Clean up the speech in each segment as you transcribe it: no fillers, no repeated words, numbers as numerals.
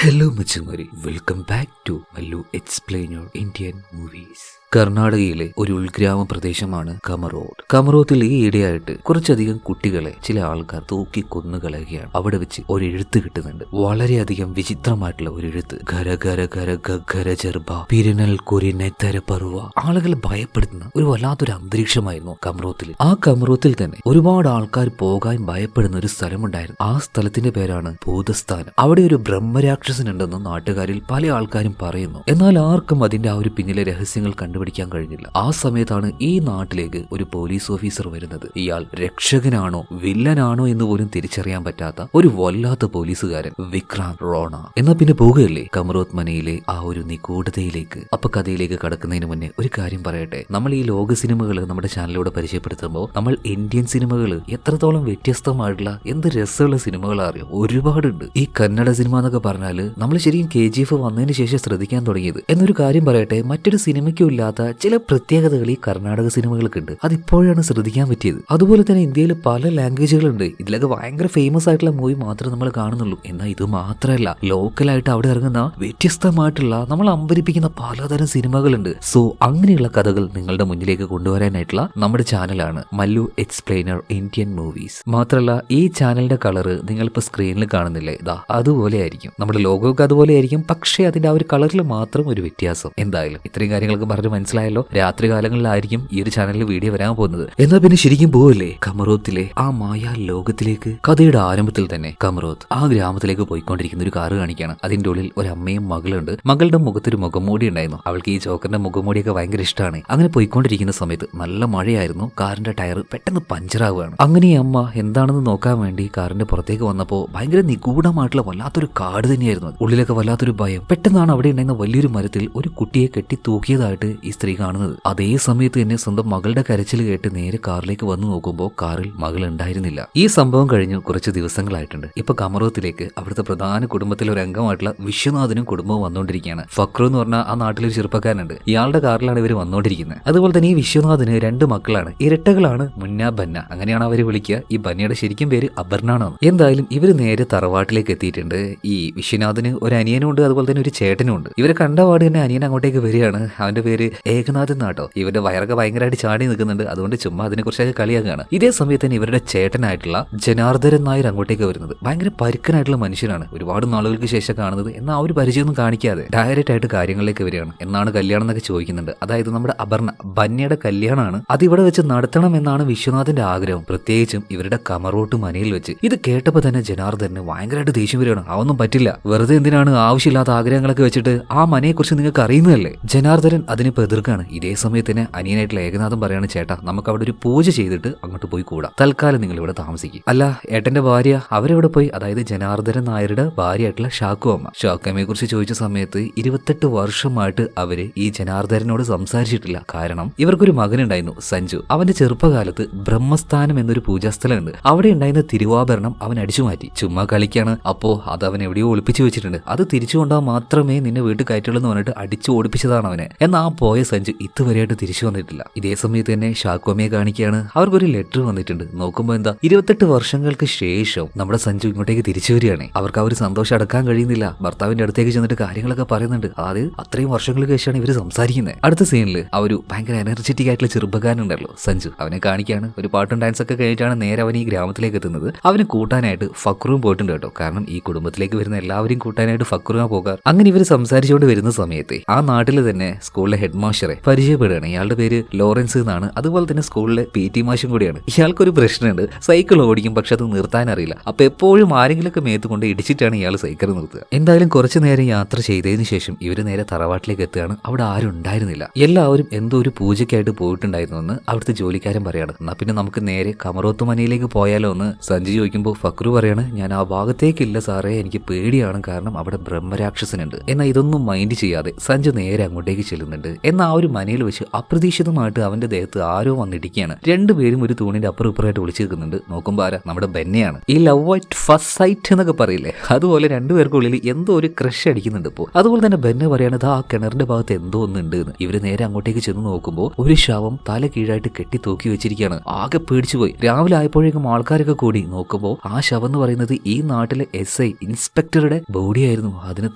Hello മച്ചന്മാരെ, welcome back to Mallu explain your Indian movies. കർണാടകയിലെ ഒരു ഉൾഗ്രാമ പ്രദേശമാണ് കമറോത്ത്. കമറോത്തിൽ ഈ ഇടയായിട്ട് കുറച്ചധികം കുട്ടികളെ ചില ആൾക്കാർ തൂക്കി കൊന്നുകളയുകയാണ്. അവിടെ വെച്ച് ഒരു എഴുത്ത് കിട്ടുന്നുണ്ട്, വളരെയധികം വിചിത്രമായിട്ടുള്ള ഒരു എഴുത്ത്. ഖര ഖര ഖര ഖര ചെർബ പിരിനൽ കുരിനെ തര പറുവ. ആളുകളെ ഭയപ്പെടുത്തുന്ന ഒരു വല്ലാത്തൊരു അന്തരീക്ഷമായിരുന്നു കമറോത്തിൽ. ആ കമറോത്തിൽ തന്നെ ഒരുപാട് ആൾക്കാർ പോകാൻ ഭയപ്പെടുന്ന ഒരു സ്ഥലമുണ്ടായിരുന്നു. ആ സ്ഥലത്തിന്റെ പേരാണ് ഭൂതസ്ഥാനം. അവിടെ ഒരു ബ്രഹ്മരാക്ഷസനുണ്ടെന്ന് നാട്ടുകാരിൽ പല ആൾക്കാരും പറയുന്നു. എന്നാൽ ആർക്കും അതിന്റെ ആ ഒരു പിന്നിലെ രഹസ്യങ്ങൾ കണ്ടുപിടിക്കാൻ കഴിഞ്ഞില്ല. ആ സമയത്താണ് ഈ നാട്ടിലേക്ക് ഒരു പോലീസ് ഓഫീസർ വരുന്നത്. ഇയാൾ രക്ഷകനാണോ വില്ലനാണോ എന്ന് പോലും തിരിച്ചറിയാൻ പറ്റാത്ത ഒരു വല്ലാത്ത പോലീസുകാരൻ, വിക്രാന്ത് റോണ. എന്നാ പിന്നെ പോകുകയല്ലേ കമറോത്ത് മനയിലെ ആ ഒരു നിഗൂഢതയിലേക്ക്. അപ്പൊ കഥയിലേക്ക് കടക്കുന്നതിന് മുന്നേ ഒരു കാര്യം പറയട്ടെ. നമ്മൾ ഈ ലോക സിനിമകൾ നമ്മുടെ ചാനലിലൂടെ പരിചയപ്പെടുത്തുമ്പോൾ നമ്മൾ ഇന്ത്യൻ സിനിമകൾ എത്രത്തോളം വ്യത്യസ്തമായിട്ടുള്ള എന്ത് രസമുള്ള സിനിമകൾ അറിയാം, ഒരുപാടുണ്ട്. ഈ കന്നഡ സിനിമ എന്നൊക്കെ പറഞ്ഞാൽ നമ്മൾ ശരിക്കും KGF വന്നതിന് ശേഷം ശ്രദ്ധിക്കാൻ തുടങ്ങിയത്. എന്നൊരു കാര്യം പറയട്ടെ, മറ്റൊരു സിനിമയ്ക്കും ഇല്ലാത്ത ചില പ്രത്യേകതകൾ ഈ കർണാടക സിനിമകൾക്കുണ്ട്. അതിപ്പോഴാണ് ശ്രദ്ധിക്കാൻ പറ്റിയത്. അതുപോലെ തന്നെ ഇന്ത്യയിൽ പല ലാംഗ്വേജുകളുണ്ട്. ഇതിലൊക്കെ ഭയങ്കര ഫേമസ് ആയിട്ടുള്ള മൂവി മാത്രമേ നമ്മൾ കാണുന്നുള്ളൂ. എന്നാൽ ഇത് മാത്രമല്ല, ലോക്കലായിട്ട് അവിടെ ഇറങ്ങുന്ന വ്യത്യസ്തമായിട്ടുള്ള നമ്മൾ അമ്പരിപ്പിക്കുന്ന പലതരം സിനിമകളുണ്ട്. സോ അങ്ങനെയുള്ള കഥകൾ നിങ്ങളുടെ മുന്നിലേക്ക് കൊണ്ടുവരാനായിട്ടുള്ള നമ്മുടെ ചാനലാണ് മല്ലു എക്സ്പ്ലെയിനർ ഇന്ത്യൻ മൂവീസ്. മാത്രമല്ല, ഈ ചാനലിന്റെ കളറ് നിങ്ങളിപ്പോ സ്ക്രീനിൽ കാണുന്നില്ലേ, ഇതാ അതുപോലെ ആയിരിക്കും. നമ്മുടെ ലോഗോക്ക് അതുപോലെ ആയിരിക്കും, പക്ഷേ അതിന്റെ ആ ഒരു കളറിൽ മാത്രം ഒരു വ്യത്യാസം. എന്തായാലും ഇത്രയും കാര്യങ്ങൾക്ക് പറഞ്ഞ് മനസ്സിലായല്ലോ. രാത്രി കാലങ്ങളിലായിരിക്കും ഈ ഒരു ചാനലിൽ വീഡിയോ വരാൻ പോകുന്നത്. എന്നാൽ പിന്നെ ശരിക്കും പോവല്ലേ കമറോത്തിലെ ആ മായാ ലോകത്തിലേക്ക്. കഥയുടെ ആരംഭത്തിൽ തന്നെ കമറോത്ത് ആ ഗ്രാമത്തിലേക്ക് പോയിക്കൊണ്ടിരിക്കുന്ന ഒരു കാറ് കാണിക്കുകയാണ്. അതിന്റെ ഉള്ളിൽ ഒരു അമ്മയും മകളുണ്ട്. മകളുടെ മുഖത്തൊരു മുഖംമൂടി ഉണ്ടായിരുന്നു. അവൾക്ക് ഈ ജോക്കറിന്റെ മുഖംമൂടിയൊക്കെ ഭയങ്കര ഇഷ്ടമാണ്. അങ്ങനെ പോയിക്കൊണ്ടിരിക്കുന്ന സമയത്ത് നല്ല മഴയായിരുന്നു. കാറിന്റെ ടയർ പെട്ടെന്ന് പഞ്ചറാവുകയാണ്. അങ്ങനെ ഈ അമ്മ എന്താണെന്ന് നോക്കാൻ വേണ്ടി കാറിന്റെ പുറത്തേക്ക് വന്നപ്പോൾ ഭയങ്കര നിഗൂഢമായിട്ടുള്ള വല്ലാത്തൊരു കാട് തന്നെയായിരുന്നു. ഉള്ളിലൊക്കെ വല്ലാത്തൊരു ഭയം. പെട്ടെന്നാണ് അവിടെ ഉണ്ടായിരുന്ന വലിയൊരു മരത്തിൽ ഒരു കുട്ടിയെ കെട്ടി തൂക്കിയതായിട്ട് ഈ സ്ത്രീ കാണുന്നത്. അതേ സമയത്ത് തന്നെ സ്വന്തം മകളുടെ കരച്ചിൽ കേട്ട് നേരെ കാറിലേക്ക് വന്നു നോക്കുമ്പോൾ കാറിൽ മകൾ ഉണ്ടായിരുന്നില്ല. ഈ സംഭവം കഴിഞ്ഞു കുറച്ച് ദിവസങ്ങളായിട്ടുണ്ട്. ഇപ്പൊ കമറോത്തിലേക്ക് അവിടുത്തെ പ്രധാന കുടുംബത്തിലെ ഒരു അംഗമായിട്ടുള്ള വിശ്വനാഥനും കുടുംബവും വന്നുകൊണ്ടിരിക്കുകയാണ്. ഫക്രു എന്ന് പറഞ്ഞാൽ ആ നാട്ടിലൊരു ചെറുപ്പക്കാരനുണ്ട്. ഇയാളുടെ കാറിലാണ് ഇവർ വന്നുകൊണ്ടിരിക്കുന്നത്. അതുപോലെ തന്നെ ഈ വിശ്വനാഥന് 2 മക്കളാണ്, ഇരട്ടകളാണ് മുന്ന ബന്ന. അങ്ങനെയാണ് അവർ വിളിക്കുക. ഈ ബന്നയുടെ ശരിക്കും പേര് അപർണാണ്. എന്തായാലും ഇവർ നേരെ തറവാട്ടിലേക്ക് എത്തിയിട്ടുണ്ട്. ഈ വിശ്വനാഥന് ഒരു അനിയനും ഉണ്ട്, അതുപോലെ തന്നെ ഒരു ചേട്ടനും ഉണ്ട്. ഇവരെ കണ്ടപാട് തന്നെ അനിയൻ അങ്ങോട്ടേക്ക് വരികയാണ്. അവന്റെ പേര് ഏകനാഥൻ നാട്ടോ. ഇവരുടെ വയറൊക്കെ ഭയങ്കരമായിട്ട് ചാടി നിൽക്കുന്നുണ്ട്. അതുകൊണ്ട് ചുമ്മാ അതിനെ കുറിച്ചൊക്കെ കളിയാക്കുകയാണ്. ഇതേ സമയത്ത് തന്നെ ഇവരുടെ ചേട്ടനായിട്ടുള്ള ജനാർദ്ദനൻ നായർ അങ്ങോട്ടേക്ക് വരുന്നത്. ഭയങ്കര പരുക്കനായിട്ടുള്ള മനുഷ്യനാണ്. ഒരുപാട് നാളുകൾക്ക് ശേഷം കാണുന്നത്. എന്നാൽ ആ ഒരു പരിചയമൊന്നും കാണിക്കാതെ ഡയറക്റ്റ് ആയിട്ട് കാര്യങ്ങളിലേക്ക് വരികയാണ്. എന്നാണ് കല്യാണം എന്നൊക്കെ ചോദിക്കുന്നുണ്ട്. അതായത് നമ്മുടെ അപർണ ബന്നയുടെ കല്യാണമാണ്. അത് ഇവിടെ വെച്ച് നടത്തണം എന്നാണ് വിശ്വനാഥന്റെ ആഗ്രഹം, പ്രത്യേകിച്ചും ഇവരുടെ കമറോട്ട് മനയിൽ വെച്ച്. ഇത് കേട്ടപ്പോൾ തന്നെ ജനാർദ്ദന് ഭയങ്കരമായിട്ട് ദേഷ്യം വരികയാണ്. അതൊന്നും പറ്റില്ല, വെറുതെ എന്തിനാണ് ആവശ്യമില്ലാത്ത ആഗ്രഹങ്ങളൊക്കെ വെച്ചിട്ട് ആ മനയെ കുറിച്ച് നിങ്ങൾക്ക് അറിയുന്നതല്ലേ. ജനാർദ്ദനൻ അതിനെ എതിർക്കാണ്. ഇതേ സമയത്ത് തന്നെ അനിയനായിട്ടുള്ള ഏകനാഥൻ പറയാണ്, ചേട്ടാ നമുക്ക് അവിടെ ഒരു പൂജ ചെയ്തിട്ട് അങ്ങോട്ട് പോയി കൂടാ, തൽക്കാലം നിങ്ങൾ ഇവിടെ താമസിക്കും. അല്ല, ഏട്ടന്റെ ഭാര്യ അവരെവിടെ പോയി? അതായത് ജനാർദ്ദനൻ നായരുടെ ഭാര്യയായിട്ടുള്ള ഷാക്കു അമ്മയെ കുറിച്ച് ചോദിച്ച സമയത്ത് 28 വർഷമായിട്ട് അവര് ഈ ജനാർദ്ദനോട് സംസാരിച്ചിട്ടില്ല. കാരണം ഇവർക്കൊരു മകനുണ്ടായിരുന്നു, സഞ്ജു. അവന്റെ ചെറുപ്പകാലത്ത് ബ്രഹ്മസ്ഥാനം എന്നൊരു പൂജാസ്ഥലമുണ്ട്. അവിടെ ഉണ്ടായിരുന്ന തിരുവാഭരണം അവൻ അടിച്ചു മാറ്റി. ചുമ്മാ കളിക്കാണ്. അപ്പോ അത് അവൻ എവിടെയോ ഒളിപ്പിച്ചു വെച്ചിട്ടുണ്ട്. അത് തിരിച്ചു കൊണ്ടാൽ മാത്രമേ നിന്നെ വീട്ടിൽ കയറ്റുള്ളൂ എന്ന് പറഞ്ഞിട്ട് അടിച്ചു ഓടിപ്പിച്ചതാണ് അവനെ. എന്നാൽ ആ പോയ സഞ്ജു ഇതുവരെയായിട്ട് തിരിച്ചു വന്നിട്ടില്ല. ഇതേ സമയത്ത് തന്നെ ഷാക്കോമയെ കാണിക്കുകയാണ്. അവർക്കൊരു ലെറ്റർ വന്നിട്ടുണ്ട്. നോക്കുമ്പോൾ എന്താ, 28 വർഷങ്ങൾക്ക് ശേഷം നമ്മുടെ സഞ്ജു ഇങ്ങോട്ടേക്ക് തിരിച്ചു വരികയാണ്. അവർക്ക് ആ ഒരു സന്തോഷം അടക്കാൻ കഴിയുന്നില്ല. ഭർത്താവിന്റെ അടുത്തേക്ക് ചെന്നിട്ട് കാര്യങ്ങളൊക്കെ പറയുന്നുണ്ട്. അതായത് അത്രയും വർഷങ്ങൾക്ക് ശേഷമാണ് ഇവർ സംസാരിക്കുന്നത്. അടുത്ത സീനിൽ ആ ഒരു ഭയങ്കര എനർജറ്റിക് ആയിട്ടുള്ള ചെറുപ്പക്കാരനുണ്ടല്ലോ സഞ്ജു, അവനെ കാണിക്കുകയാണ്. ഒരു പാട്ടും ഡാൻസ് ഒക്കെ കഴിഞ്ഞിട്ടാണ് നേരെ അവൻ ഈ ഗ്രാമത്തിലേക്ക് എത്തുന്നത്. അവന് കൂട്ടാനായിട്ട് ഫക്രുവും പോയിട്ടുണ്ട് കേട്ടോ. കാരണം ഈ കുടുംബത്തിലേക്ക് വരുന്ന എല്ലാവരും കൂട്ടാനായിട്ട് ഫക്രുവാ പോകാറ്. അങ്ങനെ ഇവർ സംസാരിച്ചുകൊണ്ട് വരുന്ന സമയത്ത് ആ നാട്ടിൽ തന്നെ സ്കൂളിലെ ഹെഡ് മാസ്റ്ററെ പരിചയപ്പെടുകയാണ്. ഇയാളുടെ പേര് ലോറൻസ് എന്നാണ്. അതുപോലെ തന്നെ സ്കൂളിലെ PT മാഷും കൂടിയാണ്. ഇയാൾക്കൊരു പ്രശ്നമുണ്ട്, സൈക്കിൾ ഓടിക്കും, പക്ഷെ അത് നിർത്താൻ അറിയില്ല. അപ്പൊ എപ്പോഴും ആരെങ്കിലൊക്കെ മേത്ത് കൊണ്ട് ഇടിച്ചിട്ടാണ് ഇയാൾ സൈക്കിൾ നിർത്തുക. എന്തായാലും കുറച്ചു നേരം യാത്ര ചെയ്തതിനു ശേഷം ഇവര് നേരെ തറവാട്ടിലേക്ക് എത്തുകയാണ്. അവിടെ ആരും ഉണ്ടായിരുന്നില്ല. എല്ലാവരും എന്തോ ഒരു പൂജയ്ക്കായിട്ട് പോയിട്ടുണ്ടായിരുന്നു എന്ന് അവിടുത്തെ ജോലിക്കാരൻ പറയാണ്. എന്നാ പിന്നെ നമുക്ക് നേരെ കമറോത്ത് മനയിലേക്ക് പോയാലോ എന്ന് സഞ്ജു ചോദിക്കുമ്പോൾ ഫക്രു പറയാണ്, ഞാൻ ആ ഭാഗത്തേക്കില്ല സാറേ, എനിക്ക് പേടിയാണ്, കാരണം അവിടെ ബ്രഹ്മരാക്ഷസനുണ്ട്. എന്നാൽ ഇതൊന്നും മൈൻഡ് ചെയ്യാതെ സഞ്ജു നേരെ അങ്ങോട്ടേക്ക് ചെല്ലുന്നുണ്ട്. എന്ന ആ ഒരു മനയിൽ വെച്ച് അപ്രതീക്ഷിതമായിട്ട് അവന്റെ ദേഹത്ത് ആരോ വന്നിരിക്കുകയാണ്. രണ്ടുപേരും ഒരു തൂണിന്റെ അപ്പുറം ഇപ്പുറമായിട്ട് വിളിച്ചു നിൽക്കുന്നുണ്ട്. നോക്കുമ്പോൾ ആരാ? നമ്മുടെ ബെന്നെയാണ്. ഈ ലവ് അറ്റ് ഫസ്റ്റ് സൈറ്റ് എന്നൊക്കെ പറയില്ലേ, അതുപോലെ രണ്ടുപേർക്കുള്ളിൽ എന്തോ ഒരു ക്രഷ് അടിക്കുന്നുണ്ട് ഇപ്പോൾ. അതുപോലെ തന്നെ ബെന്നെ പറയണത് ആ കിണറിന്റെ ഭാഗത്ത് എന്തോ ഒന്നുണ്ട് എന്ന്. ഇവര് നേരെ അങ്ങോട്ടേക്ക് ചെന്ന് നോക്കുമ്പോൾ ഒരു ശവം തല കീഴായിട്ട് കെട്ടി തൂക്കി വെച്ചിരിക്കുകയാണ്. ആകെ പേടിച്ചു പോയി. രാവിലെ ആയപ്പോഴേക്കും ആൾക്കാരൊക്കെ കൂടി നോക്കുമ്പോൾ ആ ശവം എന്ന് പറയുന്നത് ഈ നാട്ടിലെ SI ഇൻസ്പെക്ടറുടെ ബോഡി ആയിരുന്നു. അതിന്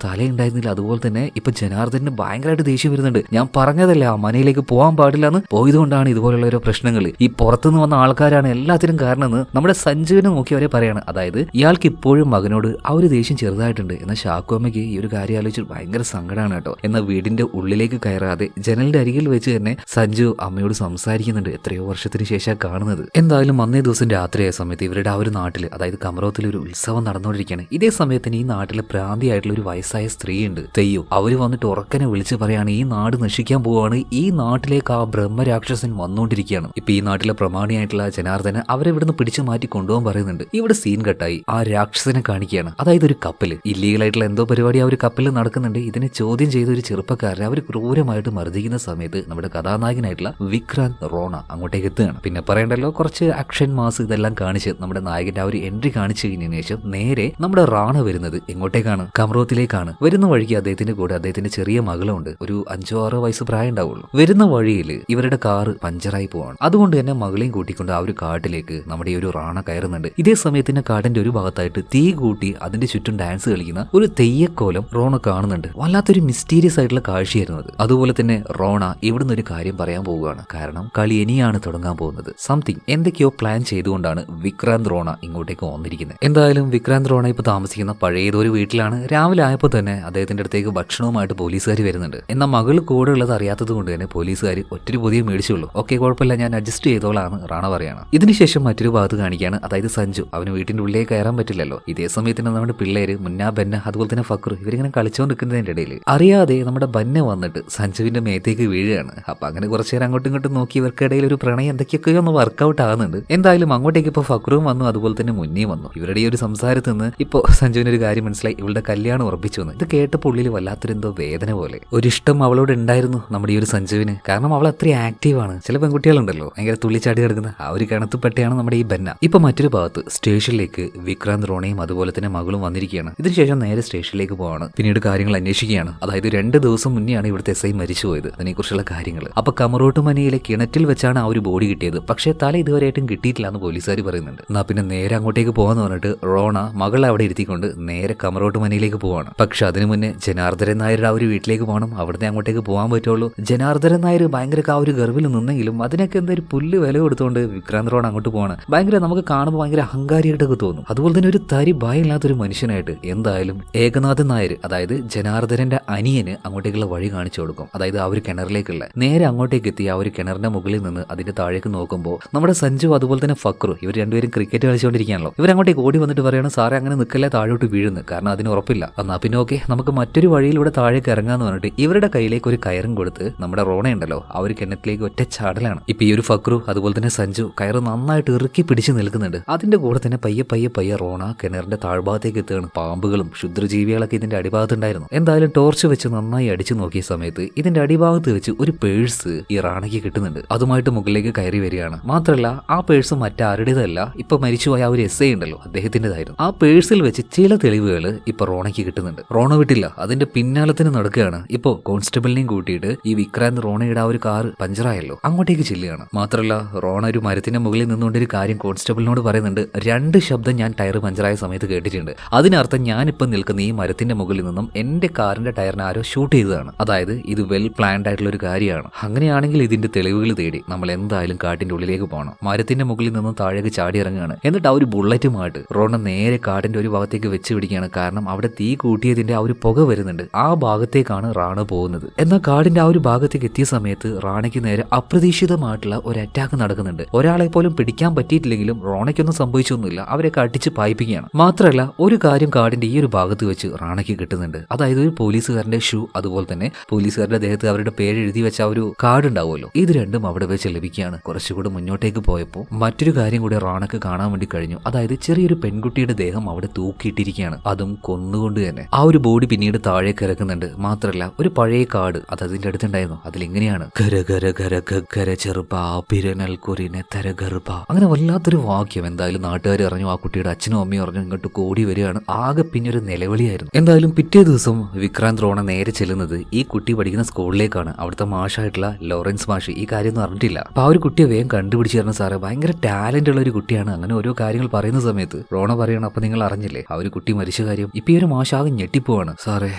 തലയുണ്ടായിരുന്നില്ല. അതുപോലെ തന്നെ ഇപ്പൊ ജനാർദ്ദന് ഭയങ്കരമായിട്ട് ദേഷ്യം വരുന്നുണ്ട്. ഞാൻ പറഞ്ഞതല്ലേ ആ മനയിലേക്ക് പോകാൻ പാടില്ല എന്ന്, പോയതുകൊണ്ടാണ് ഇതുപോലുള്ള ഓരോ പ്രശ്നങ്ങൾ. ഈ പുറത്തുനിന്ന് വന്ന ആൾക്കാരാണ് എല്ലാത്തിനും കാരണമെന്ന് നമ്മുടെ സഞ്ജുവിനെ നോക്കി അവരെ പറയാണ്. അതായത് ഇയാൾക്ക് ഇപ്പോഴും മകനോട് ആ ഒരു ദേഷ്യം ചെറുതായിട്ടുണ്ട്. എന്നാൽ ശാക്കുവമ്മയ്ക്ക് ഈ ഒരു കാര്യം ആലോചിച്ച് ഭയങ്കര സങ്കടമാണ് കേട്ടോ. എന്നാൽ വീടിന്റെ ഉള്ളിലേക്ക് കയറാതെ ജനലിന്റെ അരികിൽ വെച്ച് തന്നെ സഞ്ജു അമ്മയോട് സംസാരിക്കുന്നുണ്ട്. എത്രയോ വർഷത്തിന് ശേഷം കാണുന്നത്. എന്തായാലും അന്നേ ദിവസം രാത്രിയായ സമയത്ത് ഇവരുടെ ആ ഒരു നാട്ടിൽ, അതായത് കമറോത്തിൽ ഒരു ഉത്സവം നടന്നുകൊണ്ടിരിക്കുകയാണ്. ഇതേ സമയത്തിന് ഈ നാട്ടിലെ പ്രാന്തിയായിട്ടുള്ള ഒരു വയസ്സായ സ്ത്രീയുണ്ട്, തെയ്യോ. അവര് വന്നിട്ട് ഉറക്കനെ വിളിച്ച് പറയാണ് ഈ നാട് നശിക്കാൻ പോവാണ്, ഈ നാട്ടിലേക്ക് ആ ബ്രഹ്മരാക്ഷസൻ വന്നുകൊണ്ടിരിക്കുകയാണ്. ഇപ്പൊ ഈ നാട്ടിലെ പ്രമാണിയായിട്ടുള്ള ജനാർദ്ദനെ അവരെ ഇവിടുന്ന് പിടിച്ചു മാറ്റി കൊണ്ടുപോകാൻ പറയുന്നുണ്ട്. ഇവിടെ സീൻ കട്ടായി ആ രാക്ഷസനെ കാണിക്കുകയാണ്. അതായത് ഒരു കപ്പല്, ഇല്ലീഗലായിട്ടുള്ള എന്തോ പരിപാടി ആ ഒരു കപ്പലിൽ നടക്കുന്നുണ്ട്. ഇതിനെ ചോദ്യം ചെയ്ത ഒരു ചെറുപ്പക്കാരനെ അവർ ക്രൂരമായിട്ട് മർദ്ദിക്കുന്ന സമയത്ത് നമ്മുടെ കഥാനായകനായിട്ടുള്ള വിക്രാന്ത് റോണ അങ്ങോട്ടേക്ക് എത്തുകയാണ്. പിന്നെ പറയണ്ടല്ലോ, കുറച്ച് ആക്ഷൻ മാസ് ഇതെല്ലാം കാണിച്ച് നമ്മുടെ നായകന്റെ ആ ഒരു എൻട്രി കാണിച്ചു കഴിഞ്ഞതിന് ശേഷം നേരെ നമ്മുടെ റാണ വരുന്നത് എങ്ങോട്ടേക്കാണ്? കമറോത്തിലേക്കാണ്. വരുന്ന വഴിക്ക് അദ്ദേഹത്തിന്റെ കൂടെ അദ്ദേഹത്തിന്റെ ചെറിയ മകളുണ്ട്. ഒരു 5-6 വയസ്സ് പ്രായം ഉണ്ടാവുള്ളൂ. വരുന്ന വഴിയിൽ ഇവരുടെ കാറ് പഞ്ചറായി പോവാണ്. അതുകൊണ്ട് തന്നെ മകളെയും കൂട്ടിക്കൊണ്ട് ആ ഒരു കാട്ടിലേക്ക് നമ്മുടെ ഈ ഒരു റാണ കയറുന്നുണ്ട്. ഇതേ സമയത്തിന് കാടിന്റെ ഒരു ഭാഗത്തായിട്ട് തീ കൂട്ടി അതിന്റെ ചുറ്റും ഡാൻസ് കളിക്കുന്ന ഒരു തെയ്യക്കോലം റോണ കാണുന്നുണ്ട്. വല്ലാത്തൊരു മിസ്റ്റീരിയസ് ആയിട്ടുള്ള കാഴ്ചയായിരുന്നത്. അതുപോലെ തന്നെ റോണ ഇവിടുന്ന് ഒരു കാര്യം പറയാൻ പോവുകയാണ്. കാരണം കളി ഇനിയാണ് തുടങ്ങാൻ പോകുന്നത്. സംതിങ് എന്തൊക്കെയോ പ്ലാൻ ചെയ്തുകൊണ്ടാണ് വിക്രാന്ത് റോണ ഇങ്ങോട്ടേക്ക് വന്നിരിക്കുന്നത്. എന്തായാലും വിക്രാന്ത് റോണ ഇപ്പൊ താമസിക്കുന്ന പഴയതൊരു വീട്ടിലാണ്. രാവിലെ ആയപ്പോൾ തന്നെ അദ്ദേഹത്തിന്റെ അടുത്തേക്ക് ഭക്ഷണവുമായിട്ട് പോലീസുകാർ വരുന്നുണ്ട്. എന്നാൽ മകൾ കൂടെ ഉള്ളത് അറിയാത്തത് കൊണ്ട് തന്നെ പോലീസുകാർ ഒറ്റൊരു പുതിയ മേടിച്ചുള്ളൂ. ഓക്കെ, കുഴപ്പമില്ല, ഞാൻ അഡ്ജസ്റ്റ് ചെയ്തോളാണ് റാണ പറയാണ്. ഇതിനുശേഷം മറ്റൊരു ഭാഗത്ത് കാണിക്കുകയാണ്. അതായത് സഞ്ജു, അവന് വീട്ടിന്റെ ഉള്ളിലേക്ക് കയറാൻ പറ്റില്ലല്ലോ. ഇതേ സമയത്ത് നമ്മുടെ പിള്ളേര് മുന്ന ബന്ന അതുപോലെ തന്നെ ഫക്രു ഇവരിങ്ങനെ കളിച്ചുകൊണ്ടിരിക്കുന്നതിന്റെ ഇടയിൽ അറിയാതെ നമ്മുടെ ബന്ന വന്നിട്ട് സഞ്ജുവിന്റെ മേത്തേക്ക് വീഴുകയാണ്. അപ്പൊ അങ്ങനെ കുറച്ചു നേരം അങ്ങോട്ടും ഇങ്ങോട്ടും നോക്കി ഇവർക്കിടയിൽ ഒരു പ്രണയം എന്തൊക്കെയൊക്കെയോ ഒന്ന് വർക്കൗട്ട് ആകുന്നുണ്ട്. എന്തായാലും അങ്ങോട്ടേക്ക് ഇപ്പൊ ഫക്രുവും വന്നു, അതുപോലെ തന്നെ മുന്നേ വന്നു. ഇവരുടെ ഈ ഒരു സംസാരത്തിൽ നിന്ന് ഇപ്പൊ സഞ്ജുവിന് ഒരു കാര്യം മനസ്സിലായി, ഇവളുടെ കല്യാണം ഉറപ്പിച്ചു എന്ന്. ഇത് കേട്ടപ്പോൾ ഉള്ളിൽ വല്ലാത്തൊരെന്തോ വേദന പോലെ. ഒരിഷ്ടം അവളോട് ഉണ്ടായിരുന്നു നമ്മുടെ ഈ ഒരു സഞ്ജുവിന്. കാരണം അവൾ അത്രയും ആക്റ്റീവാണ്. ചില പെൺകുട്ടികളുണ്ടല്ലോ ഭയങ്കര തുള്ളിച്ചാടി കിടക്കുന്ന ആ ഒരു കിണത്തുപെട്ടയാണ് നമ്മുടെ ഈ ബന്ന. ഇപ്പൊ മറ്റൊരു ഭാഗത്ത് സ്റ്റേഷനിലേക്ക് വിക്രാന്ത് റോണയും അതുപോലെ തന്നെ മകളും വന്നിരിക്കുകയാണ്. ഇതിനുശേഷം നേരെ സ്റ്റേഷനിലേക്ക് പോവാണ്. പിന്നീട് കാര്യങ്ങൾ അന്വേഷിക്കുകയാണ്. അതായത് 2 ദിവസം മുന്നെയാണ് ഇവിടുത്തെ SI മരിച്ചുപോയത്. അതിനെക്കുറിച്ചുള്ള കാര്യങ്ങൾ. അപ്പൊ കമറോട്ട് മനയിലെ കിണറ്റിൽ വെച്ചാണ് ആ ഒരു ബോഡി കിട്ടിയത്. പക്ഷേ തല ഇതുവരെയായിട്ടും കിട്ടിയിട്ടില്ല എന്ന് പോലീസുകാർ പറയുന്നുണ്ട്. എന്നാ പിന്നെ നേരെ അങ്ങോട്ടേക്ക് പോകാന്ന് പറഞ്ഞിട്ട് റോണ മകളെ അവിടെ ഇരുത്തിക്കൊണ്ട് നേരെ കമറോട്ട് മനയിലേക്ക് പോവാണ്. പക്ഷെ അതിനു മുന്നേ ജനാർദ്ദൻ നായരുടെ ആ ഒരു വീട്ടിലേക്ക് പോകണം. അവിടുന്ന് അങ്ങോട്ടേക്ക് പോകാൻ പറ്റുള്ളൂ. ജനാർദ്ദൻ നായർ ഭയങ്കര ആ ഒരു ഗർവിൽ നിന്നെങ്കിലും അതിനൊക്കെ എന്തൊരു പുല്ല് വില കൊടുത്തുകൊണ്ട് വിക്രാന്ത് റോണ അങ്ങോട്ട് പോവാണ്. ഭയങ്കര നമുക്ക് കാണുമ്പോൾ ഭയങ്കര അഹങ്കാരിയായിട്ടൊക്കെ തോന്നും. അതുപോലെ തന്നെ ഒരു തരി ഭയമില്ലാത്തൊരു മനുഷ്യനായിട്ട്. എന്തായാലും ഏകനാഥൻ നായർ, അതായത് ജനാർദ്ദനന്റെ അനിയന് അങ്ങോട്ടേക്കുള്ള വഴി കാണിച്ചു കൊടുക്കും. അതായത് ആ ഒരു കിണറിലേക്കുള്ള നേരെ അങ്ങോട്ടേക്ക് എത്തി ആ ഒരു കിണറിന്റെ മുകളിൽ നിന്ന് അതിന്റെ താഴേക്ക് നോക്കുമ്പോൾ നമ്മുടെ സഞ്ജു അതുപോലെ തന്നെ ഫക്രു ഇവർ രണ്ടുപേരും ക്രിക്കറ്റ് കളിച്ചുകൊണ്ടിരിക്കുകയാണല്ലോ. ഇവരങ്ങോട്ടേക്ക് ഓടി വന്നിട്ട് പറയാണ്, സാറേ അങ്ങനെ നിൽക്കല്ലേ, താഴോട്ട് വീഴുന്നു. കാരണം അതിന് ഉറപ്പില്ല. എന്നാ പിന്നെ ഓക്കെ, നമുക്ക് മറ്റൊരു വഴിയിലൂടെ താഴേക്ക് ഇറങ്ങാന്ന് പറഞ്ഞിട്ട് ഇവരുടെ കയ്യിലേക്ക് ഒരു കയറും കൊടുത്ത് നമ്മുടെ റോണ ഉണ്ടല്ലോ ആ ഒരു കിണറ്റിലേക്ക് ഒറ്റ ചാടലാണ്. ഇപ്പൊ ഈ ഒരു ഫക്രു അതുപോലെ തന്നെ സഞ്ജു കയറ് നന്നായിട്ട് ഇറുക്കി പിടിച്ച് നിൽക്കുന്നുണ്ട്. അതിന്റെ കൂടെ തന്നെ പയ്യെ റോണ കിണറിന്റെ താഴ്ഭാഗത്തേക്ക് എത്തുകയാണ്. പാമ്പുകളും ക്ഷുദ്രജീവികളൊക്കെ ഇതിന്റെ അടിഭാഗത്തുണ്ടായിരുന്നു. എന്തായാലും ടോർച്ച് വെച്ച് നന്നായി അടിച്ചു നോക്കിയ സമയത്ത് ഇതിന്റെ അടിഭാഗത്ത് വെച്ച് ഒരു പേഴ്സ് ഈ റാണയ്ക്ക് കിട്ടുന്നുണ്ട്. അതുമായിട്ട് മുകളിലേക്ക് കയറി വരികയാണ്. മാത്രമല്ല ആ പേഴ്സ് മറ്റാരുടേതല്ല, ഇപ്പൊ മരിച്ചുപോയ ആ ഒരു SI ഉണ്ടല്ലോ അദ്ദേഹത്തിൻ്റെതായിരുന്നു. ആ പേഴ്സിൽ വെച്ച് ചില തെളിവുകൾ ഇപ്പൊ റോണയ്ക്ക് കിട്ടുന്നുണ്ട്. റോണ വിട്ടില്ല, അതിന്റെ പിന്നാലത്തിന് നടക്കുകയാണ്. ഇപ്പോ കോൺസ്റ്റബിളിനെയും കൂട്ടിയിട്ട് ഈ വിക്രാന്ത് റോണയുടെ ആ ഒരു കാർ പഞ്ചറായല്ലോ അങ്ങോട്ടേക്ക് ചെല്ലുകയാണ്. മാത്രമല്ല റോണ ഒരു മരത്തിന്റെ മുകളിൽ നിന്നുകൊണ്ടൊരു കാര്യം കോൺസ്റ്റബിളിനോട് പറയുന്നുണ്ട്. 2 ശബ്ദം ഞാൻ ടയർ പഞ്ചറായ സമയത്ത് കേട്ടിട്ടുണ്ട്. അതിനർത്ഥം ഞാനിപ്പം നിൽക്കുന്ന ഈ മരത്തിന്റെ മുകളിൽ നിന്നും എന്റെ കാറിന്റെ ടയറിനെ ആരോ ഷൂട്ട് ചെയ്തതാണ്. അതായത് ഇത് വെൽ പ്ലാൻഡ് ആയിട്ടുള്ള ഒരു കാര്യമാണ്. അങ്ങനെയാണെങ്കിൽ ഇതിന്റെ തെളിവുകൾ തേടി നമ്മൾ എന്തായാലും കാട്ടിന്റെ ഉള്ളിലേക്ക് പോകണം. മരത്തിന്റെ മുകളിൽ നിന്നും താഴേക്ക് ചാടി ഇറങ്ങുകയാണ്. എന്നിട്ട് ആ ഒരു ബുള്ളറ്റുമായിട്ട് റോണ നേരെ കാടിന്റെ ഒരു ഭാഗത്തേക്ക് വെച്ച് പിടിക്കുകയാണ്. കാരണം അവിടെ തീ കൂട്ടിയതിന്റെ ആ ഒരു പുക വരുന്നുണ്ട്. ആ ഭാഗത്തേക്കാണ് റാണ പോകുന്നത്. എന്നാൽ കാടിന്റെ ആ ഒരു ഭാഗത്തേക്ക് എത്തിയ സമയത്ത് റാണയ്ക്ക് നേരെ അപ്രതീക്ഷിതമായിട്ടുള്ള ഒരു അറ്റാക്ക് നടക്കുന്നുണ്ട്. ഒരാളെ പോലും പിടിക്കാൻ പറ്റിയിട്ടില്ലെങ്കിലും റോണയ്ക്കൊന്നും സംഭവിച്ചൊന്നുമില്ല. അവരൊക്കെ അടിച്ച് പായിപ്പിക്കുകയാണ്. മാത്രമല്ല ഒരു കാര്യം കാടിന്റെ ഈ ഒരു ഭാഗത്ത് വെച്ച് റാണയ്ക്ക് കിട്ടുന്നുണ്ട്. അതായത് ഒരു പോലീസുകാരന്റെ ഷൂ, അതുപോലെ തന്നെ പോലീസുകാരുടെ ദേഹത്ത് അവരുടെ പേര് എഴുതി വെച്ച ഒരു കാർഡ് ഉണ്ടാവുമല്ലോ. ഇത് രണ്ടും അവിടെ വെച്ച് ലഭിക്കുകയാണ്. കുറച്ചുകൂടി മുന്നോട്ടേക്ക് പോയപ്പോൾ മറ്റൊരു കാര്യം കൂടി റാണക്ക് കാണാൻ വേണ്ടി കഴിഞ്ഞു. അതായത് ചെറിയൊരു പെൺകുട്ടിയുടെ ദേഹം അവിടെ തൂക്കിയിട്ടിരിക്കുകയാണ്. അതും കൊന്നുകൊണ്ട് തന്നെ. ആ ഒരു ബോഡി പിന്നീട് താഴേക്ക് ഇറക്കുന്നുണ്ട്. മാത്രമല്ല ഒരു പഴയ കാർഡ്, അതായത് അതിന്റെ അടുത്തുണ്ടായിരുന്നു. അതിലിങ്ങനെയാണ് ഖര ഖര ഖര ഖര ചെറുപ്പ പിരനൽ കുരിനെ തര ഗർഭ. അങ്ങനെ വല്ലാത്തൊരു വാക്യം. എന്തായാലും നാട്ടുകാർ അറിഞ്ഞു, ആ കുട്ടിയുടെ അച്ഛനും അമ്മയും അറിഞ്ഞു, ഇങ്ങോട്ട് കൂടി വരികയാണ്. ആകെ പിന്നൊരു നിലവിളിയായിരുന്നു. എന്തായാലും പിറ്റേ ദിവസം വിക്രാന്ത് റോണ നേരെ ചെല്ലുന്നത് ഈ കുട്ടി പഠിക്കുന്ന സ്കൂളിലേക്കാണ്. അവിടുത്തെ മാഷായിട്ടുള്ള ലോറൻസ് മാഷ് ഈ കാര്യമൊന്നും അറിഞ്ഞിട്ടില്ല. അപ്പൊ ആ ഒരു കുട്ടിയെ വേഗം കണ്ടുപിടിച്ച് തരണം സാറേ, ഭയങ്കര ടാലന്റ് ഉള്ള ഒരു കുട്ടിയാണ്. അങ്ങനെ ഓരോ കാര്യങ്ങൾ പറയുന്ന സമയത്ത് റോണ പറയണം, അപ്പൊ നിങ്ങൾ അറിഞ്ഞില്ലേ ആ ഒരു കുട്ടി മരിച്ച കാര്യം? ഇപ്പൊ ഈ ഒരു മാഷാകെ ഞെട്ടിപ്പോവാണ്. സാറേ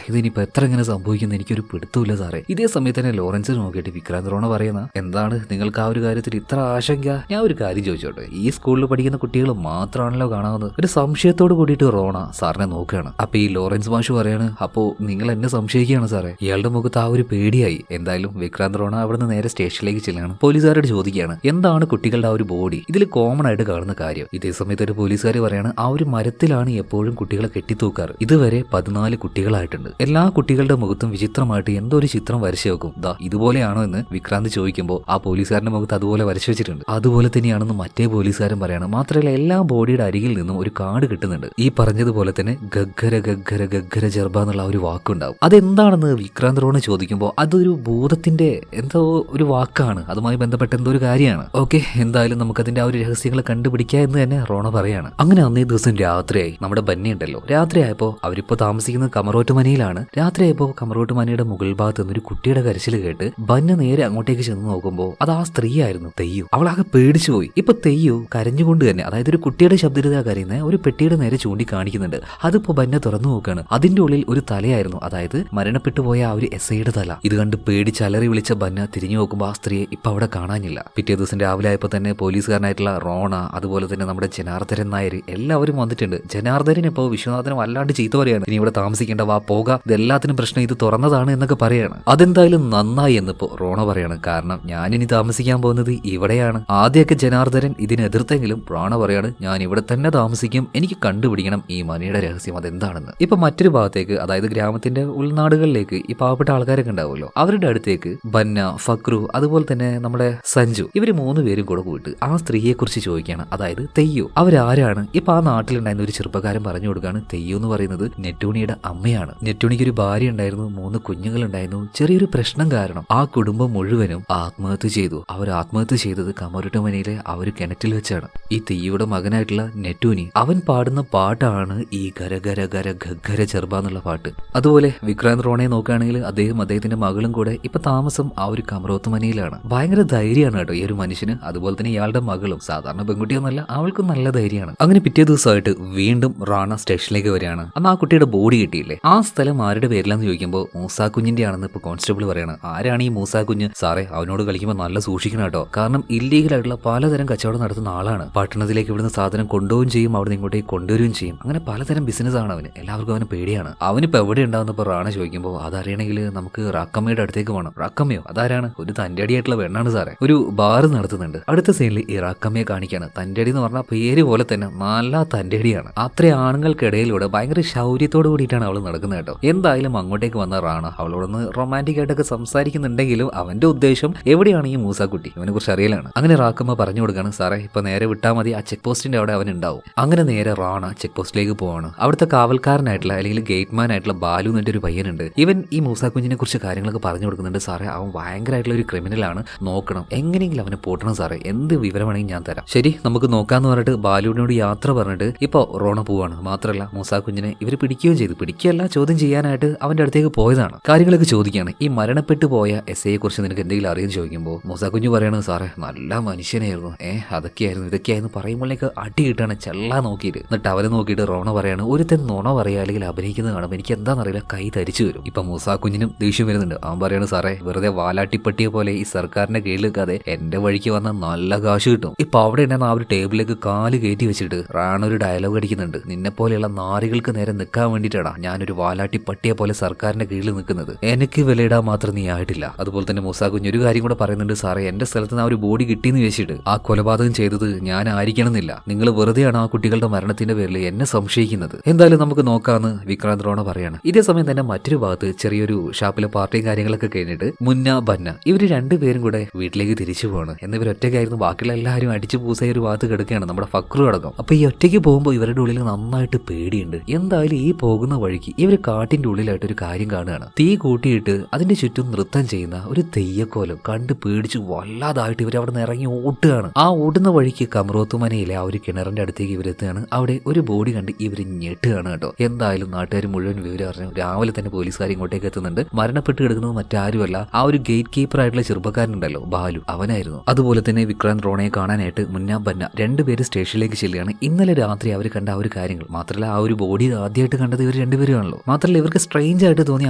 ഇതിനിപ്പോ എത്ര ഇങ്ങനെ സംഭവിക്കുന്നത് എനിക്കൊരു പിടുത്തമില്ല സാറേ. ഇതേ സമയത്ത് തന്നെ ലോറൻസ് നോക്കിയിട്ട് വിക്രാന്ത് റോണ പറയുന്ന, എന്താണ് നിങ്ങൾക്ക് ആ ഒരു കാര്യത്തിൽ ഇത്ര ആശങ്ക? ഞാൻ ഒരു കാര്യം ചോദിച്ചോട്ടെ, ഈ സ്കൂളിൽ പഠിക്കുന്ന കുട്ടികൾ മാത്രമാണല്ലോ കാണാവുന്നത്? ഒരു സംശയത്തോട് കൂടിയിട്ട് റോണ സാറിനെ നോക്കുകയാണ്. അപ്പൊ ഈ ലോറൻസ് മാഷ് പറയാണ്, അപ്പോ നിങ്ങൾ എന്നെ സംശയിക്കുകയാണ് സാറേ. ഇയാളുടെ മുഖത്ത് ആ ഒരു പേടിയായി. എന്തായാലും വിക്രാന്ത് റോണ അവിടുന്ന് നേരെ സ്റ്റേഷനിലേക്ക് ചെല്ലുകയാണ്. പോലീസുകാരോട് ചോദിക്കുകയാണ്, എന്താണ് കുട്ടികളുടെ ആ ഒരു ബോഡി ഇതിൽ കോമൺ ആയിട്ട് കാണുന്ന കാര്യം? ഇതേ സമയത്ത് ഒരു പോലീസുകാർ പറയാണ്, ആ ഒരു മരത്തിലാണ് എപ്പോഴും കുട്ടികളെ കെട്ടിത്തൂക്കാറ്. ഇതുവരെ 14 കുട്ടികളായിട്ടുണ്ട്. എല്ലാ കുട്ടികളുടെ മുഖത്തും വിചിത്രമായിട്ട് എന്തോ ഒരു ചിത്രം വരച്ചു വെക്കും. ദാ ഇതുപോലെയാണോ എന്ന് വിക്രാന്ത് ചോദിക്കുമ്പോൾ ആ പോലീസുകാരന്റെ മുഖത്ത് അതുപോലെ വരച്ചു വെച്ചിട്ടുണ്ട്. അതുപോലെ തന്നെയാണെന്ന് മറ്റേ പോലീസുകാരൻ പറയാണ്. മാത്രമല്ല എല്ലാ ബോഡിയുടെ അരികിൽ നിന്നും ഒരു കാർഡ് കിട്ടുന്നുണ്ട്. ഈ പറഞ്ഞതുപോലെ തന്നെ ഗഗ്ഗര ഗഗ്ഗര ഗഗ്ഗര ജർബ എന്നുള്ള ഒരു വാക്കുണ്ടാവും. അതെന്താണെന്ന് വിക്രാന്ത് റോണ ചോദിക്കുമ്പോൾ അതൊരു ഭൂതത്തിന്റെ എന്തോ ഒരു വാക്കാണ്, അതുമായി ബന്ധപ്പെട്ട എന്തോ ഒരു കാര്യമാണ്. ഓക്കെ, എന്തായാലും നമുക്കതിന്റെ ആ ഒരു രഹസ്യങ്ങൾ കണ്ടുപിടിക്കുക എന്ന് തന്നെ റോണ പറയാണ്. അങ്ങനെ അന്നേ ദിവസം രാത്രിയായി. നമ്മുടെ ബന്നി ഉണ്ടല്ലോ, രാത്രിയായപ്പോ അവരിപ്പോ താമസിക്കുന്നത് കമറോട്ട് മനയിലാണ്. രാത്രിയായപ്പോ കമറോട്ട് മനയുടെ മുകൾ ഭാഗത്ത് നിന്ന് ഒരു കുട്ടിയുടെ കരച്ചിൽ കേട്ട് ബന്ന നേരെ അങ്ങോട്ടേക്ക് ചെന്ന് നോക്കുമ്പോൾ അത് ആ സ്ത്രീയായിരുന്നു, തെയ്യു. അവളാകെ പേടിച്ചു പോയി. ഇപ്പൊ തെയ്യു കരഞ്ഞുകൊണ്ട് തന്നെ, അതായത് ഒരു കുട്ടിയുടെ ശബ്ദത്തിൽ കരയുന്ന ഒരു പെട്ടിയുടെ നേരെ ചൂണ്ടി കാണിക്കുന്നുണ്ട്. അതിപ്പോ ബന്ന തുറന്നു നോക്കാണ്. അതിന്റെ ഉള്ളിൽ ഒരു തലയായിരുന്നു, അതായത് മരണപ്പെട്ടു പോയ ആ ഒരു എസ്ഐയുടെ തല. ഇത് കണ്ട് പേടിച്ചലറി വിളിച്ച ബന്ന തിരിഞ്ഞു നോക്കുമ്പോൾ ആ സ്ത്രീയെ ഇപ്പൊ അവിടെ കാണാനില്ല. പിറ്റേ ദിവസം രാവിലെ ആയപ്പോ തന്നെ പോലീസുകാരനായിട്ടുള്ള റോണ, അതുപോലെ തന്നെ നമ്മുടെ ജനാർദ്ദനൻ നായർ എല്ലാവരും വന്നിട്ടുണ്ട്. ജനാർദ്ദനൻ ഇപ്പോ വിശ്വനാഥനെ വല്ലാണ്ട് ചീത്ത പറയാണ്, ഇനി ഇവിടെ താമസിക്കേണ്ട, വാ പോക, ഇതെല്ലാത്തിനും പ്രശ്നം ഇത് തുറന്നതാണ് എന്നൊക്കെ പറയാണ്. അതെന്തായാലും നന്നായി എന്നിപ്പോ റോണ പറയാണ്, കാരണം ഞാനിനി താമസിക്കാൻ പോകുന്നത് ഇവിടെയാണ്. ആദ്യമൊക്കെ ജനാർദ്ദനൻ ഇതിനെതിർത്തെങ്കിലും റോണ പറയാണ്, ഞാൻ ഇവിടെ തന്നെ താമസിക്കും, എനിക്ക് കണ്ടുപിടിക്കണം ഈ മനയുടെ രഹസ്യം അതെന്താണെന്ന്. ഇപ്പൊ മറ്റൊരു ഭാഗത്തേക്ക്, അതായത് ഗ്രാമത്തിന്റെ ഉൾനാടുകളിലേക്ക് ഈ പാവപ്പെട്ട ആൾക്കാരൊക്കെ ഉണ്ടാവുമല്ലോ, അവരുടെ അടുത്തേക്ക് ബന്ന, ഫക്രു, അതുപോലെ തന്നെ നമ്മുടെ സഞ്ജു, ഇവര് 3 പേരും കൂടെ പോയിട്ട് ആ സ്ത്രീയെ കുറിച്ച് ചോദിക്കുകയാണ്, അതായത് തെയ്യു. അവരാരാണ്? ഇപ്പൊ ആ നാട്ടിലുണ്ടായിരുന്ന ഒരു ചെറുപ്പക്കാരൻ പറഞ്ഞു കൊടുക്കുകയാണ്, തെയ്യു എന്ന് പറയുന്നത് നെറ്റൂണിയുടെ അമ്മയാണ്. നെറ്റൂണിക്ക് ഒരു ഭാര്യ ഉണ്ടായിരുന്നു, 3 കുഞ്ഞുങ്ങളുണ്ടായിരുന്നു. ചെറിയൊരു പ്രശ്നം കാരണം ആ കുടുംബം മുഴുവനും ആത്മഹത്യ ചെയ്തു. അവർ ആത്മഹത്യ ചെയ്തത് കമറുട്ടമനയിലെ ആ ഒരു കിണറ്റിൽ വെച്ചാണ്. ഈ തെയ്യുടെ മകനായിട്ടുള്ള നെറ്റൂനി, അവൻ പാടുന്ന പാട്ടാണ് ഈ ഗര ഗര ഗര ഗര ചെറുബ എന്നുള്ള പാട്ട്. അതുപോലെ വിക്രാന്ത് റോണയെ നോക്കുകയാണെങ്കിൽ അദ്ദേഹത്തിന്റെ മകളും കൂടെ ഇപ്പൊ താമസം ആ ഒരു കമറോത്ത് മനയിലാണ്. ഭയങ്കര ധൈര്യമാണ് കേട്ടോ ഈ ഒരു മനുഷ്യന്. അതുപോലെ തന്നെ ഇയാളുടെ മകളും സാധാരണ പെൺകുട്ടിയൊന്നല്ല, അവൾക്കും നല്ല ധൈര്യമാണ്. അങ്ങനെ പിറ്റേ ദിവസമായിട്ട് വീണ്ടും റാണ സ്റ്റേഷനിലേക്ക് വരികയാണ്. അന്ന് ആ കുട്ടിയുടെ ബോഡി കിട്ടിയില്ലേ, ആ സ്ഥലം ആരുടെ പേരിലാന്ന് ചോദിക്കുമ്പോൾ മൂസാ കുഞ്ഞിന്റെ ആണെന്ന് ഇപ്പൊ കോൺസ്റ്റബിൾ പറയാണ്. ആരാണ് ഈ മൂസാ കുഞ്ഞ്? സാറേ അവനോട് കളിക്കുമ്പോൾ നല്ല സൂക്ഷിക്കണം കേട്ടോ, കാരണം ഇല്ലീഗൽ ആയിട്ടുള്ള പലതരം കച്ചവടം നടത്തുന്ന ആളാണ്. പട്ടണത്തിലേക്ക് ഇവിടുന്ന് സാധനം കൊണ്ടുപോവുകയും ചെയ്യും, അവിടെ ഇങ്ങോട്ടേക്ക് കൊണ്ടുവരികയും ചെയ്യും. അങ്ങനെ പലതരം ബിസിനസ് ആണ് അവന്. എല്ലാവർക്കും അവന് പേടിയാണ്. അവനിപ്പോ എവിടെ ഉണ്ടാവുന്നപ്പോ റാണ ചോദിക്കുമ്പോൾ അതറിയണമെങ്കിൽ നമുക്ക് റാക്കമ്മയുടെ അടുത്തേക്ക് പോകണം. റാക്കമ്മയോ? അതാരാണ്? ഒരു തന്റെടിയായിട്ടുള്ള പെണ്ണാണ് സാറേ, ഒരു ബാർ നടത്തുന്നുണ്ട്. അടുത്ത സീനിൽ ഈ റാക്കമ്മയെ കാണിക്കാണ്. തന്റെടി എന്ന് പറഞ്ഞാൽ പേര് പോലെ തന്നെ നല്ല തന്റെടിയാണ്. അത്ര ആണുങ്ങൾക്കിടയിലൂടെ ഭയങ്കര ശൗര്യത്തോട് കൂടിയിട്ടാണ് അവൾ നടക്കുന്നത് കേട്ടോ. എന്തായാലും അങ്ങോട്ടേക്ക് വന്ന റാണ അവളോടൊന്ന് റൊമാൻറ്റിക് ആയിട്ടൊക്കെ സംസാരിക്കുന്നുണ്ടെങ്കിലും അവന്റെ ഉദ്ദേശം എവിടെയാണ് ഈ മൂസാക്കുട്ടി, ഇവനെ കുറിച്ച് അറിയലാണ്. അങ്ങനെ റാക്കമ്മ പറഞ്ഞു കൊടുക്കാണ്, സാറേ ഇപ്പൊ നേരെ വിട്ടാൽ മതി, ആ ചെക്ക് പോസ്റ്റിന്റെ അവിടെ അവൻ ഉണ്ടാവും. അങ്ങനെ നേരെ റാണ ചെക്ക് പോസ്റ്റിലേക്ക് പോവാണ്. അവിടുത്തെ കാവൽക്കാരനായിട്ടുള്ള അല്ലെങ്കിൽ ഗേറ്റ്മാൻ ആയിട്ടുള്ള ബാലു എന്നിട്ട് ഒരു പയ്യനുണ്ട്. ഇവൻ ഈ മൂസാക്കുഞ്ഞിനെ കുറിച്ച് കാര്യങ്ങളൊക്കെ പറഞ്ഞു കൊടുക്കുന്നുണ്ട്. സാറേ അവൻ ഭയങ്കരമായിട്ടുള്ള ഒരു ക്രിമിനലാണ്, നോക്കണം, എങ്ങനെയെങ്കിലും അവനെ പോട്ടണം സാറേ, എന്ത് വിവരമാണെങ്കിൽ ഞാൻ തരാം. ശരി നമുക്ക് നോക്കാന്ന് പറഞ്ഞിട്ട് ബാലുവിനോട് യാത്ര പറഞ്ഞിട്ട് ഇപ്പൊ റോണ പോവാണ്. മാത്രമല്ല മൂസാക്കുഞ്ഞിനെ ഇവർ പിടിക്കുകയും ചെയ്തു. പിടിക്കുകയല്ല, ചോദ്യം ചെയ്യാനായിട്ട് അവന്റെ അടുത്തേക്ക് പോയതാണ്. കാര്യങ്ങളൊക്കെ ചോദിക്കുകയാണ്. ഈ മരണപ്പെട്ടു പോയ എസ്ഐയെ കുറിച്ച് നിനക്ക് എന്തെങ്കിലും അറിയാൻ ചോദിക്കുമ്പോൾ മൂസാക്കുഞ്ഞ് പറയാണ്, സാറേ നല്ല മനുഷ്യനായിരുന്നു, അതൊക്കെയായിരുന്നു ഇതൊക്കെയായിരുന്നു പറയുമ്പോഴേക്ക് അടി കിട്ടാണ് ചെല്ലാ നോക്കിയിട്ട്. എന്നിട്ട് അവരെ നോക്കിയിട്ട് റോണ പറയാണ്, ഒരുത്തൻ നുണ പറയാ അല്ലെങ്കിൽ അഭിനയിക്കുന്നത് കാണുമ്പോൾ എനിക്ക് എന്താണെന്നറിയില്ല കൈ തരിച്ചു വരും. ഇപ്പൊ മൂസാക്കുഞ്ഞിനും ദേഷ്യം വരുന്നുണ്ട്. അവൻ പറയാണ്, സാറേ വെറുതെ വാലാട്ടിപ്പട്ടിയെ പോലെ ഈ സർക്കാരിന്റെ കീഴിൽ നിൽക്കാതെ എന്റെ വഴിക്ക് വന്ന നല്ല കാശ് കിട്ടും. ഇപ്പൊ അവിടെ ഉണ്ടായിരുന്ന ആ ഒരു ടേബിളിലേക്ക് കാല് കയറ്റി വെച്ചിട്ട് റാണ ഒരു ഡയലോഗ് അടിക്കുന്നുണ്ട്. നിന്നെ പോലെയുള്ള നാറികൾക്ക് നേരെ നിൽക്കാൻ വേണ്ടിയിട്ടാണ് ഞാനൊരു വാലാട്ടിപ്പട്ടിയെ പോലെ സർക്കാരിന്റെ കീഴിൽ നിൽക്കുന്നത്, എനിക്ക് വിലയിടാൻ മാത്രം നീ ആയിട്ടില്ല. അതുപോലെ തന്നെ മൂസാക്കുഞ്ഞ് ഒരു കാര്യം കൂടെ പറയുന്നുണ്ട്, സാറേ എന്റെ സ്ഥലത്ത് നിന്ന് ആ ഒരു ബോഡി കിട്ടിയെന്ന് ചോദിച്ചിട്ട് ആ കൊലപാതകം ചെയ്തത് ഞാൻ ആയിരിക്കണമെന്നില്ല, നിങ്ങൾ വെറുതെയാണ് ആ കുട്ടികളുടെ മരണത്തിന്റെ പേരിൽ എന്നെ സംശയിക്കുന്നത്. എന്തായാലും നമുക്ക് നോക്കാന്ന് വിക്രാന്ത് റോണ പറയാണ്. ഇതേ സമയം തന്നെ മറ്റൊരു ഭാഗത്ത് ചെറിയൊരു ഷാപ്പിലെ പാർട്ടിയും കാര്യങ്ങളൊക്കെ കഴിഞ്ഞിട്ട് മുന്ന ബന്ന ഇവര് രണ്ടുപേരും കൂടെ വീട്ടിലേക്ക് തിരിച്ചു പോവാണ്. എന്നിവർ ഒറ്റയ്ക്കായിരുന്നു, ബാക്കിയുള്ള എല്ലാവരും അടിച്ചു പൂസായ ഒരു ഭാഗത്ത് കിടക്കുകയാണ്, നമ്മുടെ ഫക്രു അടക്കം. അപ്പൊ ഈ ഒറ്റയ്ക്ക് പോകുമ്പോൾ ഇവരുടെ ഉള്ളിൽ നന്നായിട്ട് പേടിയുണ്ട്. എന്തായാലും ഈ പോകുന്ന വഴിക്ക് ഇവര് കാട്ടിന്റെ ഉള്ളിലായിട്ട് ഒരു കാര്യം കാണുകയാണ്. തീ കൂട്ടിയിട്ട് അതിന്റെ അതിന്റെ ചുറ്റും നൃത്തം ചെയ്യുന്ന ഒരു തെയ്യക്കോലം കണ്ട് പേടിച്ച് വല്ലാതായിട്ട് ഇവർ അവിടെ നിന്ന് ഇറങ്ങി ഓട്ടുകയാണ്. ആ ഓടുന്ന വഴിക്ക് കമറോത്തുമനയിലെ ആ ഒരു കിണറിന്റെ അടുത്തേക്ക് ഇവരെത്തുകയാണ്. അവിടെ ഒരു ബോഡി കണ്ട് ഇവർ ഞെട്ടുകയാണ് കേട്ടോ. എന്തായാലും നാട്ടുകാർ മുഴുവൻ വിവരം അറിഞ്ഞു. രാവിലെ തന്നെ പോലീസുകാർ ഇങ്ങോട്ടേക്ക് എത്തുന്നുണ്ട്. മരണപ്പെട്ട് കിടക്കുന്നത് മറ്റാരുമല്ല, ആ ഒരു ഗേറ്റ് കീപ്പർ ആയിട്ടുള്ള ചെറുപ്പക്കാരനുണ്ടല്ലോ ബാലു, അവനായിരുന്നു. അതുപോലെ തന്നെ വിക്രാന്ത് റോണയെ കാണാനായിട്ട് മുന്ന ബന്ന രണ്ടുപേര് സ്റ്റേഷനിലേക്ക് ചെല്ലുകയാണ്. ഇന്നലെ രാത്രി അവർ കണ്ട ആ ഒരു കാര്യങ്ങൾ മാത്രമല്ല, ആ ഒരു ബോഡി ആദ്യമായിട്ട് കണ്ടത് ഇവർ രണ്ടുപേരുമാണല്ലോ. മാത്രമല്ല ഇവർക്ക് സ്ട്രേഞ്ച് ആയിട്ട് തോന്നി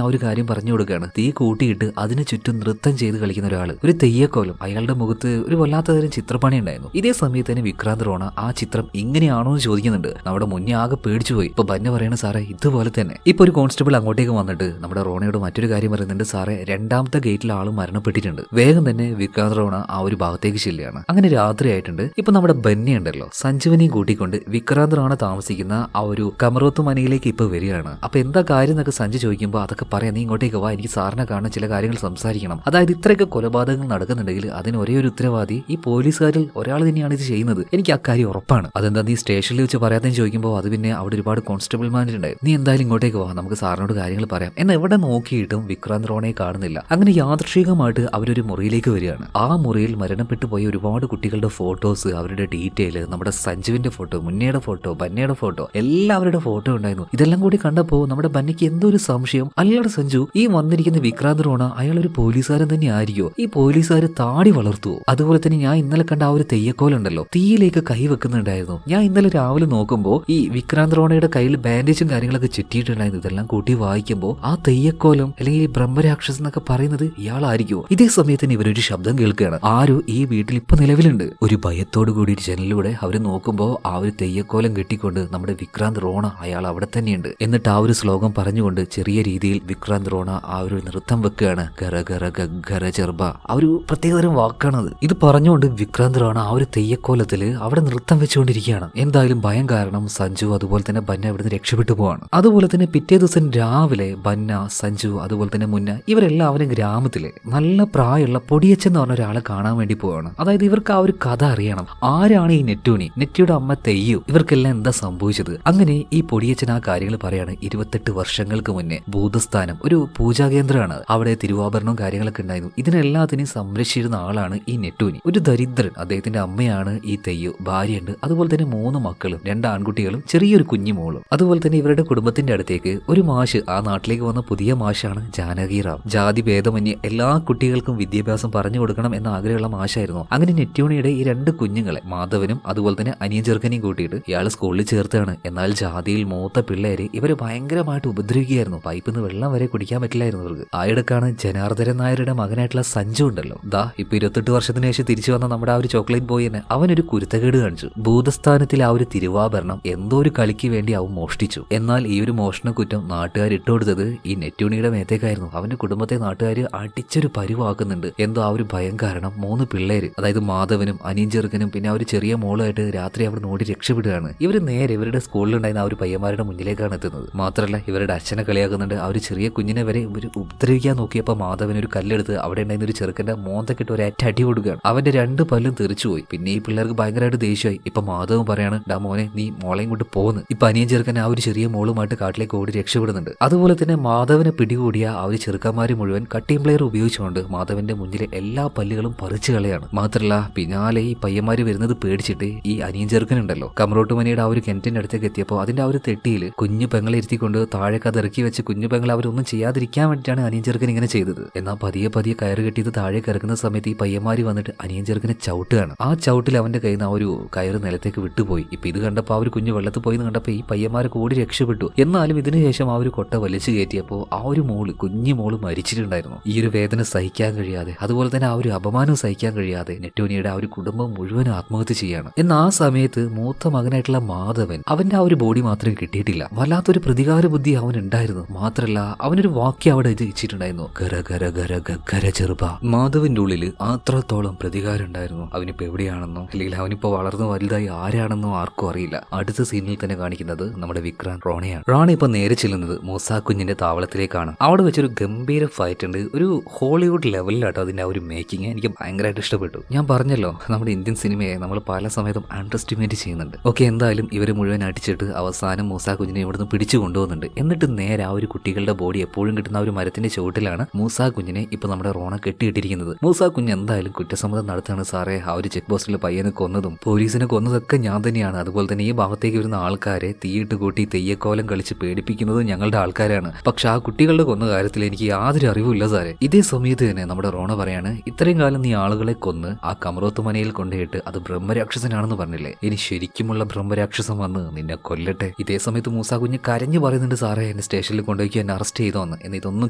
ആ ഒരു കാര്യം പറഞ്ഞു കൊടുക്കുകയാണ്. തീ കൂട്ടിയിട്ട് അതിന് ചുറ്റും നൃത്തം ചെയ്ത് കളിക്കുന്ന ഒരാള്, ഒരു തെയ്യക്കോലം, അയാളുടെ മുഖത്ത് ഒരു വല്ലാത്ത തരം ചിത്രപ്പണി ഉണ്ടായിരുന്നു. ഇതേ സമയത്ത് തന്നെ വിക്രാന്ത് റോണ ആ ചിത്രം ഇങ്ങനെയാണോ എന്ന് ചോദിക്കുന്നുണ്ട്. നമ്മുടെ മുന്നേ ആകെ പേടിച്ചു പോയി. ഇപ്പൊ ബന്ന പറയണ സാറേ ഇതുപോലെ തന്നെ. ഇപ്പൊ ഒരു കോൺസ്റ്റബിൾ അങ്ങോട്ടേക്ക് വന്നിട്ട് നമ്മുടെ റോണയോട് മറ്റൊരു കാര്യം പറയുന്നുണ്ട്. സാറേ രണ്ടാമത്തെ ഗേറ്റിൽ ആള് മരണപ്പെട്ടിട്ടുണ്ട്. വേഗം തന്നെ വിക്രാന്ത് റോണ ആ ഒരു ഭാഗത്തേക്ക് ചെല്ലുകയാണ്. അങ്ങനെ രാത്രി ആയിട്ടുണ്ട്. ഇപ്പൊ നമ്മുടെ ബന്നയുണ്ടല്ലോ, സഞ്ജുവിനെയും കൂട്ടിക്കൊണ്ട് വിക്രാന്ത് റോണ താമസിക്കുന്ന ആ ഒരു കമറോത്ത് മനയിലേക്ക് ഇപ്പൊ വരികയാണ്. അപ്പൊ എന്താ കാര്യം എന്നൊക്കെ സഞ്ജു ചോദിക്കുമ്പോൾ അതൊക്കെ പറയാം, നീ ഇങ്ങോട്ടേക്ക് വാ, എനിക്ക് സാറിനെ കാണാൻ ചില കാര്യങ്ങൾ സംസാരിക്കണം. അതായത് ഇത്രയൊക്കെ കൊലപാതകങ്ങൾ നടക്കുന്നുണ്ടെങ്കിൽ അതിന് ഒരേ ഒരു ഉത്തരവാദി ഈ പോലീസുകാരിൽ ഒരാൾ തന്നെയാണ് ഇത് ചെയ്യുന്നത്. എനിക്ക് ആ കാര്യം ഉറപ്പാണ്. അതെന്താ നീ സ്റ്റേഷനിൽ വെച്ച് പറയാതെന്ന് ചോദിക്കുമ്പോൾ അത് പിന്നെ അവിടെ ഒരുപാട് കോൺസ്റ്റബിൾമാരുണ്ടായി. നീ എന്തായാലും ഇങ്ങോട്ടേക്ക് വാ, നമുക്ക് സാറിനോട് കാര്യങ്ങൾ പറയാം. എന്നാൽ എവിടെ നോക്കിയിട്ടും വിക്രാന്ത് റോണയെ കാണുന്നില്ല. അങ്ങനെ യാദൃശ്ചികമായിട്ട് അവരൊരു മുറിയിലേക്ക് വരികയാണ്. ആ മുറിയിൽ മരണപ്പെട്ടു പോയ ഒരുപാട് കുട്ടികളുടെ ഫോട്ടോസ്, അവരുടെ ഡീറ്റെയിൽ, നമ്മുടെ സഞ്ജുവിന്റെ ഫോട്ടോ, മുന്നയുടെ ഫോട്ടോ, ബന്നയുടെ ഫോട്ടോ, എല്ലാവരുടെ ഫോട്ടോ ഉണ്ടായിരുന്നു. ഇതെല്ലാം കൂടി കണ്ടപ്പോൾ നമ്മുടെ ബന്നയ്ക്ക് എന്തോ ഒരു സംശയം. അല്ലയുടെ സഞ്ജു, ഈ വന്നിരിക്കുന്ന വിക്രാന്ത് റോണ അയാൾ ഒരു പോലീസുകാരൻ തന്നെ ആയിരിക്കോ? ഈ പോലീസുകാർ താടി വളർത്തുവോ? അതുപോലെ തന്നെ ഞാൻ ഇന്നലെ കണ്ട ആ ഒരു തെയ്യക്കോലുണ്ടല്ലോ, തീയിലേക്ക് കൈ വെക്കുന്നുണ്ടായിരുന്നു. ഞാൻ ഇന്നലെ രാവിലെ നോക്കുമ്പോൾ ഈ വിക്രാന്ത് റോണയുടെ കയ്യിൽ ബാൻഡേജും കാര്യങ്ങളൊക്കെ ചുറ്റിയിട്ടുണ്ടായിരുന്നു. ഇതെല്ലാം കൂട്ടി വായിക്കുമ്പോൾ ആ തെയ്യക്കോലം അല്ലെങ്കിൽ ബ്രഹ്മരാക്ഷസ് എന്നൊക്കെ പറയുന്നത് ഇയാളായിരിക്കുമോ? ഇതേ സമയത്തിന് ഇവരൊരു ശബ്ദം കേൾക്കുകയാണ്. ആരോ ഈ വീട്ടിൽ ഇപ്പൊ നിലവിലുണ്ട്. ഒരു ഭയത്തോടു കൂടി ജനലിലൂടെ അവർ നോക്കുമ്പോൾ ആ ഒരു തെയ്യക്കോലം കെട്ടിക്കൊണ്ട് നമ്മുടെ വിക്രാന്ത് റോണ അയാൾ അവിടെ തന്നെയുണ്ട്. എന്നിട്ട് ആ ഒരു ശ്ലോകം പറഞ്ഞുകൊണ്ട് ചെറിയ രീതിയിൽ വിക്രാന്ത് റോണ ആ ഒരു നൃത്തം വെക്കുകയാണ്. ഗര ഗര ഗര ചെറുബ, ആ ഒരു പ്രത്യേകതരം വാക്കാണത്. ഇത് പറഞ്ഞുകൊണ്ട് വിക്രാന്ത് റോണ ആ ഒരു തെയ്യക്കോലത്തില് അവിടെ നൃത്തം വെച്ചുകൊണ്ടിരിക്കുകയാണ്. എന്തായാലും ഭയം കാരണം സഞ്ജു അതുപോലെ തന്നെ ബന്ന ഇവിടുന്ന് രക്ഷപ്പെട്ടു പോവാണ്. അതുപോലെ തന്നെ പിറ്റേ ദിവസം രാവിലെ ബന്ന, സഞ്ജു അതുപോലെ തന്നെ മുന്ന ഇവരെല്ലാവരും ഗ്രാമത്തിലെ നല്ല പ്രായമുള്ള പൊടിയച്ചൻ എന്ന് പറഞ്ഞ ഒരാളെ കാണാൻ വേണ്ടി പോവാണ്. അതായത് ഇവർക്ക് ആ ഒരു കഥ അറിയണം. ആരാണ് ഈ നെറ്റൂണി, നെറ്റിയുടെ അമ്മ തെയ്യു, ഇവർക്കെല്ലാം എന്താ സംഭവിച്ചത്? അങ്ങനെ ഈ പൊടിയച്ചൻ ആ കാര്യങ്ങൾ പറയാണ്. 28 വർഷങ്ങൾക്ക് മുന്നേ ഭൂതസ്ഥാനം ഒരു പൂജാ കേന്ദ്രമാണ്. അവിടെ തിരുവാഭരണവും കാര്യങ്ങളൊക്കെ ഉണ്ടായിരുന്നു. ഇതിനെല്ലാത്തിനെയും സംരക്ഷിച്ചിരുന്ന ആളാണ് ഈ നെറ്റൂനി. ഒരു ദരിദ്രൻ, അദ്ദേഹത്തിന്റെ അമ്മയാണ് ഈ തെയ്യു, ഭാര്യയുണ്ട്, അതുപോലെ തന്നെ 3 മക്കളും, 2 ആൺകുട്ടികളും ചെറിയൊരു കുഞ്ഞുമോളും. അതുപോലെ തന്നെ ഇവരുടെ കുടുംബത്തിന്റെ അടുത്തേക്ക് ഒരു മാഷ്, ആ നാട്ടിലേക്ക് വന്ന പുതിയ മാഷാണ് ജാനകിറാം. ജാതി ഭേദമന്യേ എല്ലാ കുട്ടികൾക്കും വിദ്യാഭ്യാസം പറഞ്ഞു കൊടുക്കണം എന്ന ആഗ്രഹമുള്ള മാഷായിരുന്നു. അങ്ങനെ നെറ്റൂണിയുടെ ഈ 2 കുഞ്ഞുങ്ങളെ, മാധവനും അതുപോലെ തന്നെ അനിയൻ ചെറുക്കനെയും കൂട്ടിയിട്ട് ഇയാൾ സ്കൂളിൽ ചേർത്താണ്. എന്നാൽ ജാതിയിൽ മൂത്ത പിള്ളേര് ഇവര് ഭയങ്കരമായിട്ട് ഉപദ്രവിക്കുകയായിരുന്നു. പൈപ്പിൽ നിന്ന് വെള്ളം വരെ കുടിക്കാൻ പറ്റില്ലായിരുന്നു ഇവർക്ക്. ആയിടക്കാണ് ജനാർദ്ദനൻ നായരുടെ മകനായിട്ടുള്ള സഞ്ജു ഉണ്ടല്ലോ, ദാ ഇപ്പൊ 28 വർഷത്തിന് ശേഷം തിരിച്ചു വന്ന നമ്മുടെ ആ ഒരു ചോക്ലേറ്റ് ബോയ് തന്നെ, അവനൊരു കുരുത്തക്കേട് കാണിച്ചു. ഭൂതസ്ഥാനത്തിലെ ആ ഒരു തിരുവാഭരണം എന്തോ ഒരു കളിക്ക് വേണ്ടി അവൻ മോഷ്ടിച്ചു. എന്നാൽ ഈ ഒരു മോഷണ കുറ്റം നാട്ടുകാർ ഇട്ടുകൊടുത്തത് ഈ നെറ്റൂണിയുടെ മേത്തേക്കായിരുന്നു. അവന്റെ കുടുംബത്തെ നാട്ടുകാർ അടിച്ചൊരു പരിവാക്കുന്നുണ്ട്. എന്തോ ആ ഒരു ഭയം കാരണം 3 പിള്ളേര്, അതായത് മാധവനും അനിയൻ ചെറുക്കനും പിന്നെ ആ ഒരു ചെറിയ മോളുമായിട്ട് രാത്രി അവിടെ നോടി രക്ഷപ്പെടുകയാണ്. ഇവർ നേരെ ഇവരുടെ സ്കൂളിലുണ്ടായിരുന്ന ആ ഒരു പയ്യന്മാരുടെ മുന്നിലേക്കാണ് എത്തുന്നത്. മാത്രമല്ല ഇവരുടെ അച്ഛനെ കളിയാക്കുന്നുണ്ട്. ആ ഒരു ചെറിയ കുഞ്ഞിനെ വരെ ഇവർ ഉപദ്രവിക്കാൻ നോക്കിയപ്പോൾ മാധവൻ ഒരു കല്ലെടുത്ത് അവിടെ ഉണ്ടായിരുന്ന ഒരു ചെറുക്കന്റെ മോന്തക്കിട്ട് ഒരു അടി കൊടുക്കുകയാണ്. അവന്റെ 2 പല്ലും തെറിച്ചുപോയി. പിന്നെ ഈ പിള്ളേർക്ക് ഭയങ്കരമായിട്ട് ദേഷ്യമായി. ഇപ്പൊ മാധവൻ പറയാണ്, ഡാ മോനെ നീ മോളെയും കൊണ്ട് പോകുന്നു. ഇപ്പൊ അനിയൻ ചെറുക്കൻ ആ ഒരു ചെറിയ മോളുമായിട്ട് കാട്ടിലേക്ക് ഓടി രക്ഷപ്പെടുന്നുണ്ട്. അതുപോലെ തന്നെ മാധവനെ പിടികൂടിയ ആ ഒരു ചെറുക്കന്മാര് മുഴുവൻ കട്ടിംഗ് പ്ലെയർ ഉപയോഗിച്ചുകൊണ്ട് മാധവന്റെ മുന്നിലെ എല്ലാ പല്ലുകളും പറിച്ചു കളയാണ്. മാത്രല്ല പിന്നാലെ ഈ പയ്യന്മാര് വരുന്നത് പേടിച്ചിട്ട് ഈ അനിയൻ ചെറുക്കനുണ്ടല്ലോ, കമറോട്ടുമനിയുടെ ആ ഒരു കിണറ്റിന്റെ അടുത്തേക്ക് എത്തിയപ്പോൾ അതിന്റെ ആ ഒരു തെട്ടിയിൽ കുഞ്ഞു പെങ്ങളെ ഇരുത്തിക്കൊണ്ട് താഴേക്ക് അത് ഇറക്കി വെച്ച് കുഞ്ഞു പെങ്ങളെ അവരൊന്നും ചെയ്യാതിരിക്കാൻ വേണ്ടിയിട്ടാണ് അനിയൻ ചെറുക്കൻ ഇങ്ങനെ ചെയ്തത്. എന്നാൽ പതിയെ പതിയെ കയറ് കെട്ടിയത് താഴേക്ക് ഇറക്കുന്ന സമയത്ത് ഈ പയ്യന്മാര് വന്നിട്ട് അനിയൻ ചെറുക്കനെ ചവിട്ടുകയാണ്. ആ ചവിട്ടിൽ അവന്റെ കയ്യിൽ നിന്ന് ആ ഒരു കയറ് നിലത്തേക്ക് വിട്ടുപോയി. ഇപ്പൊ ഇത് കണ്ടപ്പോൾ ആ ഒരു കുഞ്ഞു വെള്ളത്തിൽ പോയി കണ്ടപ്പോൾ ഈ പയ്യന്മാരെ കൂടി രക്ഷപ്പെട്ടു. എന്നാലും ഇതിനുശേഷം ആ ഒരു കൊട്ട വലിച്ചു കയറ്റിയപ്പോൾ ആ ഒരു കുഞ്ഞു മോള് മരിച്ചിട്ടുണ്ടായിരുന്നു. ഈ ഒരു വേദന സഹിക്കാൻ കഴിയാതെ, അതുപോലെ തന്നെ ആ ഒരു അപമാനം സഹിക്കാൻ കഴിയാതെ നെറ്റൂനിയുടെ ആ ഒരു കുടുംബം മുഴുവൻ ആത്മഹത്യ ചെയ്യാണ്. എന്നാൽ ആ സമയത്ത് മൂത്ത മകനായിട്ടുള്ള മാധവൻ, അവന്റെ ആ ഒരു ബോഡി മാത്രം കിട്ടിയിട്ടില്ല. വല്ലാത്തൊരു പ്രതികാര ബുദ്ധി അവൻ ഉണ്ടായിരുന്നു. മാത്രല്ല അവനൊരു വാക്യം അവിടെ വെച്ചിട്ടുണ്ടായിരുന്നു, ഗര ഗര ഗര ഗര ചെറുപ്പ. മാധവന്റെ ഉള്ളിൽ അത്രത്തോളം പ്രതികാരം ഉണ്ടായിരുന്നു. അവനിപ്പോ എവിടെയാണെന്നോ അല്ലെങ്കിൽ അവനിപ്പോ വളർന്നു വലുതായി ആരാണെന്നോ ആർക്കും അറിയില്ല. അടുത്ത സീനിൽ തന്നെ കാണിക്കുന്നത് നമ്മുടെ വിക്രാന്ത് റോണയാണ്. റോണ ഇപ്പൊ നേരെ ചെല്ലുന്നത് മൂസാ കുഞ്ഞിന്റെ താവളത്തിലേക്കാണ്. അവിടെ വെച്ചൊരു ഗംഭീര ഫൈറ്റ് ഉണ്ട്. ഒരു ഹോളിവുഡ് ലെവലിലാട്ടോ അതിന്റെ ആ ഒരു മേക്കിംഗ്. എനിക്ക് ഭയങ്കരമായിട്ട് ഇഷ്ടപ്പെട്ടു. ഞാൻ പറഞ്ഞല്ലോ നമ്മുടെ ഇന്ത്യൻ സിനിമയെ നമ്മൾ പല സമയത്തും അണ്ടർ എസ്റ്റിമേറ്റ് ചെയ്യുന്നുണ്ട്. ഓക്കെ, എന്തായാലും ഇവര് മുഴുവൻ അടിച്ചിട്ട് അവസാനം മൂസാ കുഞ്ഞിനെ ഇവിടുന്ന് പിടിച്ചു കൊണ്ടുപോകുന്നുണ്ട്. എന്നിട്ട് നേരെ ആ ഒരു കുട്ടികളുടെ ബോഡി എപ്പോഴും കിട്ടുന്ന ആ ഒരു മരത്തിന്റെ ചുവട് കൂട്ടിലാണ് മൂസ കുഞ്ഞിനെ ഇപ്പൊ നമ്മുടെ റോണ കെട്ടിയിട്ടിരിക്കുന്നത്. മൂസ കുഞ്ഞ് എന്തായാലും കുറ്റസമ്മതം നടത്താണ്. സാറേ, ആ ഒരു ചെക്ക് പോസ്റ്റിലെ പയ്യനെ കൊന്നതും പോലീസിനെ കൊന്നതൊക്കെ ഞാൻ തന്നെയാണ്. അതുപോലെ തന്നെ ഈ ഭാഗത്തേക്ക് വരുന്ന ആൾക്കാരെ തീയിട്ട് കൂട്ടി തെയ്യക്കോലം കളിച്ച് പേടിപ്പിക്കുന്നത് ഞങ്ങളുടെ ആൾക്കാരാണ്. പക്ഷെ ആ കുട്ടികളുടെ കൊന്ന കാര്യത്തിൽ എനിക്ക് യാതൊരു അറിവുമില്ല സാറേ. ഇതേ സമയത്ത് തന്നെ നമ്മുടെ റോണ പറയാണ്, ഇത്രയും കാലം നീ ആളുകളെ കൊന്ന് ആ കമറോത്ത് മനയിൽ കൊണ്ടുപോയിട്ട് അത് ബ്രഹ്മരാക്ഷസനാണെന്ന് പറഞ്ഞില്ലേ, ഇനി ശരിക്കുമുള്ള ബ്രഹ്മരാക്ഷസം വന്ന് നിന്നെ കൊല്ലട്ടെ. ഇതേ സമയത്ത് മൂസ കുഞ്ഞ് കരഞ്ഞു പറയുന്നുണ്ട്, സാറേ എന്നെ സ്റ്റേഷനിൽ കൊണ്ടുപോയി എന്നെ അറസ്റ്റ് ചെയ്തോന്ന്. എന്ന് ഇതൊന്നും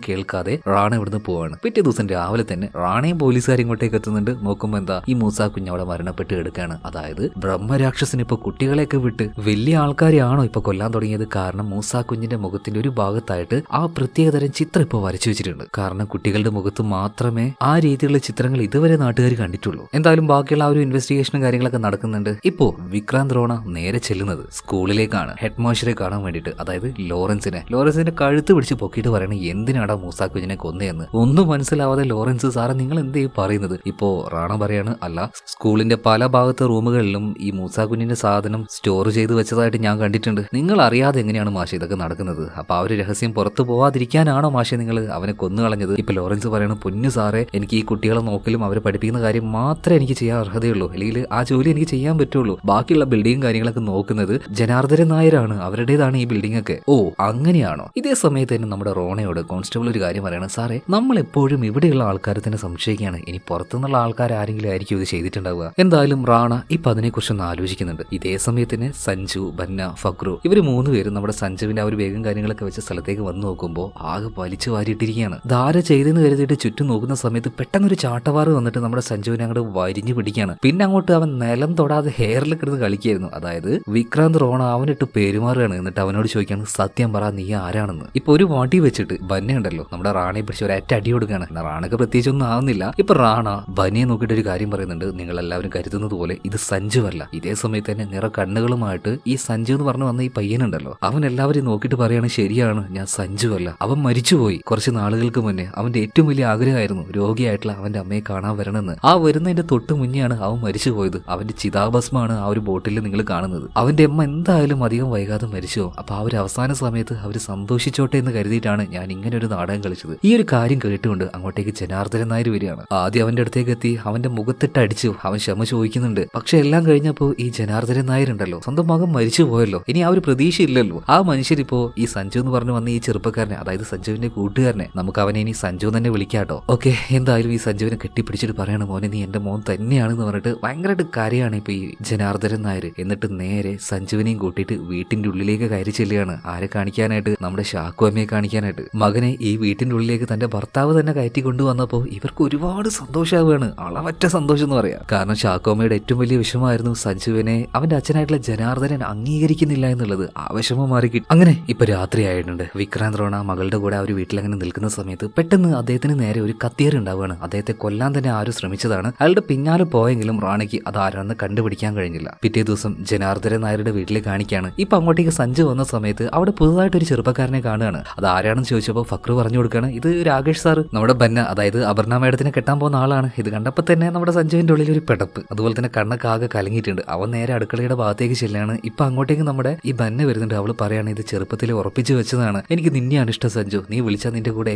കേൾക്കാതെ റാണ ഇവിടുന്ന് പോവാണ്. പിറ്റേ ദിവസം രാവിലെ തന്നെ റാണയും പോലീസുകാരും ഇങ്ങോട്ടേക്ക് എത്തുന്നുണ്ട്. നോക്കുമ്പോ എന്താ, ഈ മൂസ കുഞ്ഞ് അവിടെ മരണപ്പെട്ട് എടുക്കാണ്. അതായത് ബ്രഹ്മരാക്ഷസന് ഇപ്പൊ കുട്ടികളെയൊക്കെ വിട്ട് വലിയ ആൾക്കാരെയാണോ ഇപ്പൊ കൊല്ലാൻ തുടങ്ങിയത്? കാരണം മൂസ കുഞ്ഞിന്റെ മുഖത്തിന്റെ ഒരു ഭാഗത്തായിട്ട് ആ പ്രത്യേകതരം ചിത്രം ഇപ്പൊ വരച്ചു വെച്ചിട്ടുണ്ട്. കാരണം കുട്ടികളുടെ മുഖത്ത് മാത്രമേ ആ രീതിയിലുള്ള ചിത്രങ്ങൾ ഇതുവരെ നാട്ടുകാർ കണ്ടിട്ടുള്ളൂ. എന്തായാലും ബാക്കിയുള്ള ആ ഒരു ഇൻവെസ്റ്റിഗേഷനും കാര്യങ്ങളൊക്കെ നടക്കുന്നുണ്ട്. ഇപ്പോ വിക്രാന്ത് റോണ നേരെ ചെല്ലുന്നത് സ്കൂളിലേക്കാണ്, ഹെഡ് മാസ്റ്ററെ കാണാൻ വേണ്ടിയിട്ട്. അതായത് ലോറൻസിന്റെ കഴുത്ത് പിടിച്ച് പൊക്കിയിട്ട് പറയണ, എന്തിനാടാ മൂസ കുഞ്ഞിനെ കൊന്നയെന്ന്. ഒന്നും മനസ്സിലാവാതെ ലോറൻസ്, സാറേ നിങ്ങൾ എന്തേ പറയുന്നത്? ഇപ്പോ റാണ പറയാണ്, അല്ല സ്കൂളിന്റെ പല ഭാഗത്തെ റൂമുകളിലും ഈ മൂസ കുഞ്ഞിന്റെ സാധനം സ്റ്റോർ ചെയ്ത് വെച്ചതായിട്ട് ഞാൻ കണ്ടിട്ടുണ്ട്. നിങ്ങൾ അറിയാതെ എങ്ങനെയാണ് മാഷെ ഇതൊക്കെ നടക്കുന്നത്? അപ്പൊ ആ ഒരു രഹസ്യം പുറത്തു പോവാതിരിക്കാനാണോ മാഷെ നിങ്ങൾ അവനെ കൊന്നു കളഞ്ഞത്? ഇപ്പൊ ലോറൻസ് പറയണം, പൊന്നു സാറേ, എനിക്ക് ഈ കുട്ടികളെ നോക്കലും അവരെ പഠിപ്പിക്കുന്ന കാര്യം മാത്രമേ എനിക്ക് ചെയ്യാൻ അർഹതയുള്ളൂ, അല്ലെങ്കിൽ ആ ജോലി എനിക്ക് ചെയ്യാൻ പറ്റുള്ളൂ. ബാക്കിയുള്ള ബിൽഡിംഗ് കാര്യങ്ങളൊക്കെ നോക്കുന്നത് ജനാർദ്ദനൻ നായരാണ്, അവരുടേതാണ് ഈ ബിൽഡിംഗ് ഒക്കെ. ഓ അങ്ങനെയാണോ? ഇതേ സമയത്ത് തന്നെ നമ്മുടെ റോണയോട് കോൺസ്റ്റബിൾ ഒരു കാര്യം പറയണം, സാറേ നമ്മൾ എപ്പോഴും ഇവിടെയുള്ള ആൾക്കാരെ തന്നെ സംശയിക്കുകയാണ്, ഇനി പുറത്തുനിന്നുള്ള ആൾക്കാർ ആരെങ്കിലും ആയിരിക്കും ഇത് ചെയ്തിട്ടുണ്ടാവുക. എന്തായാലും റാണ ഇപ്പൊ അതിനെക്കുറിച്ചൊന്ന് ആലോചിക്കുന്നുണ്ട്. ഇതേ സമയത്ത് തന്നെ സഞ്ജു, ബന്ന, ഫക്രു ഇവര് മൂന്നുപേരും നമ്മുടെ സഞ്ജുവിന്റെ ആ ഒരു വേഗം കാര്യങ്ങളൊക്കെ വെച്ച സ്ഥലത്തേക്ക് വന്നു നോക്കുമ്പോൾ ആകെ വലിച്ചു വാരിയിട്ടിരിക്കുകയാണ്. ധാര ചെയ്തെന്ന് കരുതിയിട്ട് ചുറ്റും നോക്കുന്ന സമയത്ത് പെട്ടെന്നൊരു ചാട്ടവാറ് വന്നിട്ട് നമ്മുടെ സഞ്ജുവിനെ അങ്ങോട്ട് വരിഞ്ഞു പിടിക്കുകയാണ്. പിന്നെ അങ്ങോട്ട് അവൻ നിലം തൊടാതെ ഹെയറിൽ കിടന്ന് കളിക്കായിരുന്നു. അതായത് വിക്രാന്ത് റോണ അവനിട്ട് പെരുമാറുകയാണ്. എന്നിട്ട് അവനോട് ചോദിക്കാണ്, സത്യം പറ നീ ആരാണെന്ന്. ഇപ്പൊ ഒരു വടി വെച്ചിട്ട് ബന്ന ഉണ്ടല്ലോ നമ്മുടെ റാണയെ പിടിച്ച് ഒരു അടി കൊടുക്കുകയാണ്. റാണക്ക് പ്രത്യേകിച്ചൊന്നും ആവുന്നില്ല. ഇപ്പൊ റാണ ബനിയെ നോക്കിയിട്ട് ഒരു കാര്യം പറയുന്നുണ്ട്, നിങ്ങൾ എല്ലാവരും കരുതുന്നത് പോലെ ഇത് സഞ്ജു അല്ല. ഇതേ സമയത്ത് തന്നെ നിറ കണ്ണുകളുമായിട്ട് ഈ സഞ്ജു എന്ന് പറഞ്ഞു വന്ന ഈ പയ്യനുണ്ടല്ലോ, അവൻ എല്ലാവരും നോക്കിയിട്ട് പറയാണ്, ശരിയാണ്, ഞാൻ സഞ്ജു അല്ല, അവൻ മരിച്ചുപോയി കുറച്ച് നാളുകൾക്ക് മുന്നേ. അവന്റെ ഏറ്റവും വലിയ ആഗ്രഹമായിരുന്നു രോഗിയായിട്ടുള്ള അവന്റെ അമ്മയെ കാണാൻ വരണമെന്ന്. ആ വരുന്നതിന്റെ തൊട്ട് മുന്നെയാണ് അവൻ മരിച്ചു പോയത്. അവന്റെ ചിതാഭസ്മാണ് ആ ഒരു ബോട്ടിൽ നിങ്ങൾ കാണുന്നത്. അവന്റെ അമ്മ എന്തായാലും അധികം വൈകാതെ മരിച്ചു. അപ്പൊ ആ ഒരു അവസാന സമയത്ത് അവര് സന്തോഷിച്ചോട്ടെ എന്ന് കരുതിയിട്ടാണ് ഞാൻ ഇങ്ങനെ ഒരു നാടകം കളിച്ചത്. ഈ ഒരു കാര്യം കേട്ടുകൊണ്ട് അങ്ങോട്ടേക്ക് ജനാർദ്ദനൻ നായർ വരികയാണ്. ആദ്യം അവന്റെ അടുത്തേക്ക് എത്തി അവന്റെ മുഖത്തിട്ട് അടിച്ചു. അവൻ ക്ഷമ ചോദിക്കുന്നുണ്ട്. പക്ഷെ എല്ലാം കഴിഞ്ഞപ്പോ ഈ ജനാർദ്ദനൻ നായർ ഉണ്ടല്ലോ, സ്വന്തം മകൻ മരിച്ചു പോയല്ലോ, ഇനി ആ ഒരു പ്രതീക്ഷ ഇല്ലല്ലോ. ആ മനുഷ്യരിപ്പോ ഈ സഞ്ജു എന്ന് പറഞ്ഞു വന്ന ഈ ചെറുപ്പക്കാരനെ, അതായത് സഞ്ജുവിന്റെ കൂട്ടുകാരനെ, നമുക്ക് അവനെ ഇനി സഞ്ജു തന്നെ വിളിക്കാട്ടോ. ഓക്കെ, എന്തായാലും ഈ സഞ്ജുവിനെ കെട്ടിപ്പിടിച്ചിട്ട് പറയണം, മോനെ നീ എന്റെ മോൻ തന്നെയാണെന്ന് പറഞ്ഞിട്ട് ഭയങ്കരമായിട്ട് കരയാണ് ഇപ്പൊ ഈ ജനാർദ്ദനൻ നായർ. എന്നിട്ട് നേരെ സഞ്ജുവിനെയും കൂട്ടിയിട്ട് വീട്ടിന്റെ ഉള്ളിലേക്ക് കയറി ചെല്ലുകയാണ്. ആരെ കാണിക്കാനായിട്ട്? നമ്മുടെ ഷാക്കു അമ്മയെ കാണിക്കാനായിട്ട്. മകനെ ഈ വീട്ടിന്റെ ഉള്ളിലേക്ക് തന്റെ ഭർത്താവ് തന്നെ കയറ്റി കൊണ്ടുവന്നപ്പോ ഇവർക്ക് ഒരുപാട് സന്തോഷമാവുകയാണ്. അളവറ്റ സന്തോഷം എന്ന് പറയാം. കാരണം ഷാക്കു അമ്മയുടെ ഏറ്റവും വലിയ വിഷമമായിരുന്നു സഞ്ജുവിനെ അവന്റെ അച്ഛനായിട്ടുള്ള ജനാർദ്ദനൻ അംഗീകരിക്കുന്നില്ല എന്നുള്ളത്. ആ വിഷമം മാറിക്കിട്ടി. അങ്ങനെ ഇപ്പൊ രാത്രി ആയിട്ടുണ്ട്. വിക്രാന്ത് റോണ മകളുടെ കൂടെ ആ ഒരു വീട്ടിലങ്ങനെ നിൽക്കുന്ന സമയത്ത് പെട്ടെന്ന് അദ്ദേഹത്തിന് നേരെ ഒരു കത്തിയേറ് ഉണ്ടാവുകയാണ്. അദ്ദേഹത്തെ കൊല്ലാൻ തന്നെ ആരും ശ്രമിച്ചതാണ്. അയാളുടെ പിന്നാലെ പോയെങ്കിലും റാണയ്ക്ക് അത് ആരാണെന്ന് കണ്ടുപിടിക്കാൻ കഴിഞ്ഞില്ല. പിറ്റേ ദിവസം ജനാർദ്ദനൻ നായരുടെ വീട്ടിൽ കാണിക്കുകയാണ്. ഇപ്പൊ അങ്ങോട്ടേക്ക് സഞ്ജു വന്ന സമയത്ത് അവിടെ പുതുതായിട്ട് ഒരു ചെറുപ്പക്കാരനെ കാണുകയാണ്. അത് ആരാണെന്ന് ചോദിച്ചപ്പോൾ ഫക്രു പറഞ്ഞു കൊടുക്കുകയാണ്, ഇത് രാകേഷ് സാറ്, നമ്മുടെ ബന്ന, അതായത് അപർണ മേഡത്തിനെ കെട്ടാൻ പോകുന്ന ആളാണ്. ഇത് കണ്ടപ്പോൾ തന്നെ നമ്മുടെ സഞ്ജുവിന്റെ ഉള്ളിൽ ഒരു പെടപ്പ്, അതുപോലെ തന്നെ കണ്ണൊക്കെ ആകെ കലങ്ങിയിട്ടുണ്ട്. അവൻ നേരെ അടുക്കളയുടെ ഭാഗത്തേക്ക് ചെല്ലാണ്. ഇപ്പൊ അങ്ങോട്ടേക്ക് നമ്മുടെ ഈ ബന്ന വരുന്നുണ്ട്. അവള് പറയാണ്, ഇത് ചെറുപ്പത്തിൽ ഉറപ്പിച്ചു വെച്ചതാണ്, എനിക്ക് നിന്നെയാണ് ഇഷ്ടം സഞ്ജു, നീ വിളിച്ചാൽ നിന്റെ കൂടെ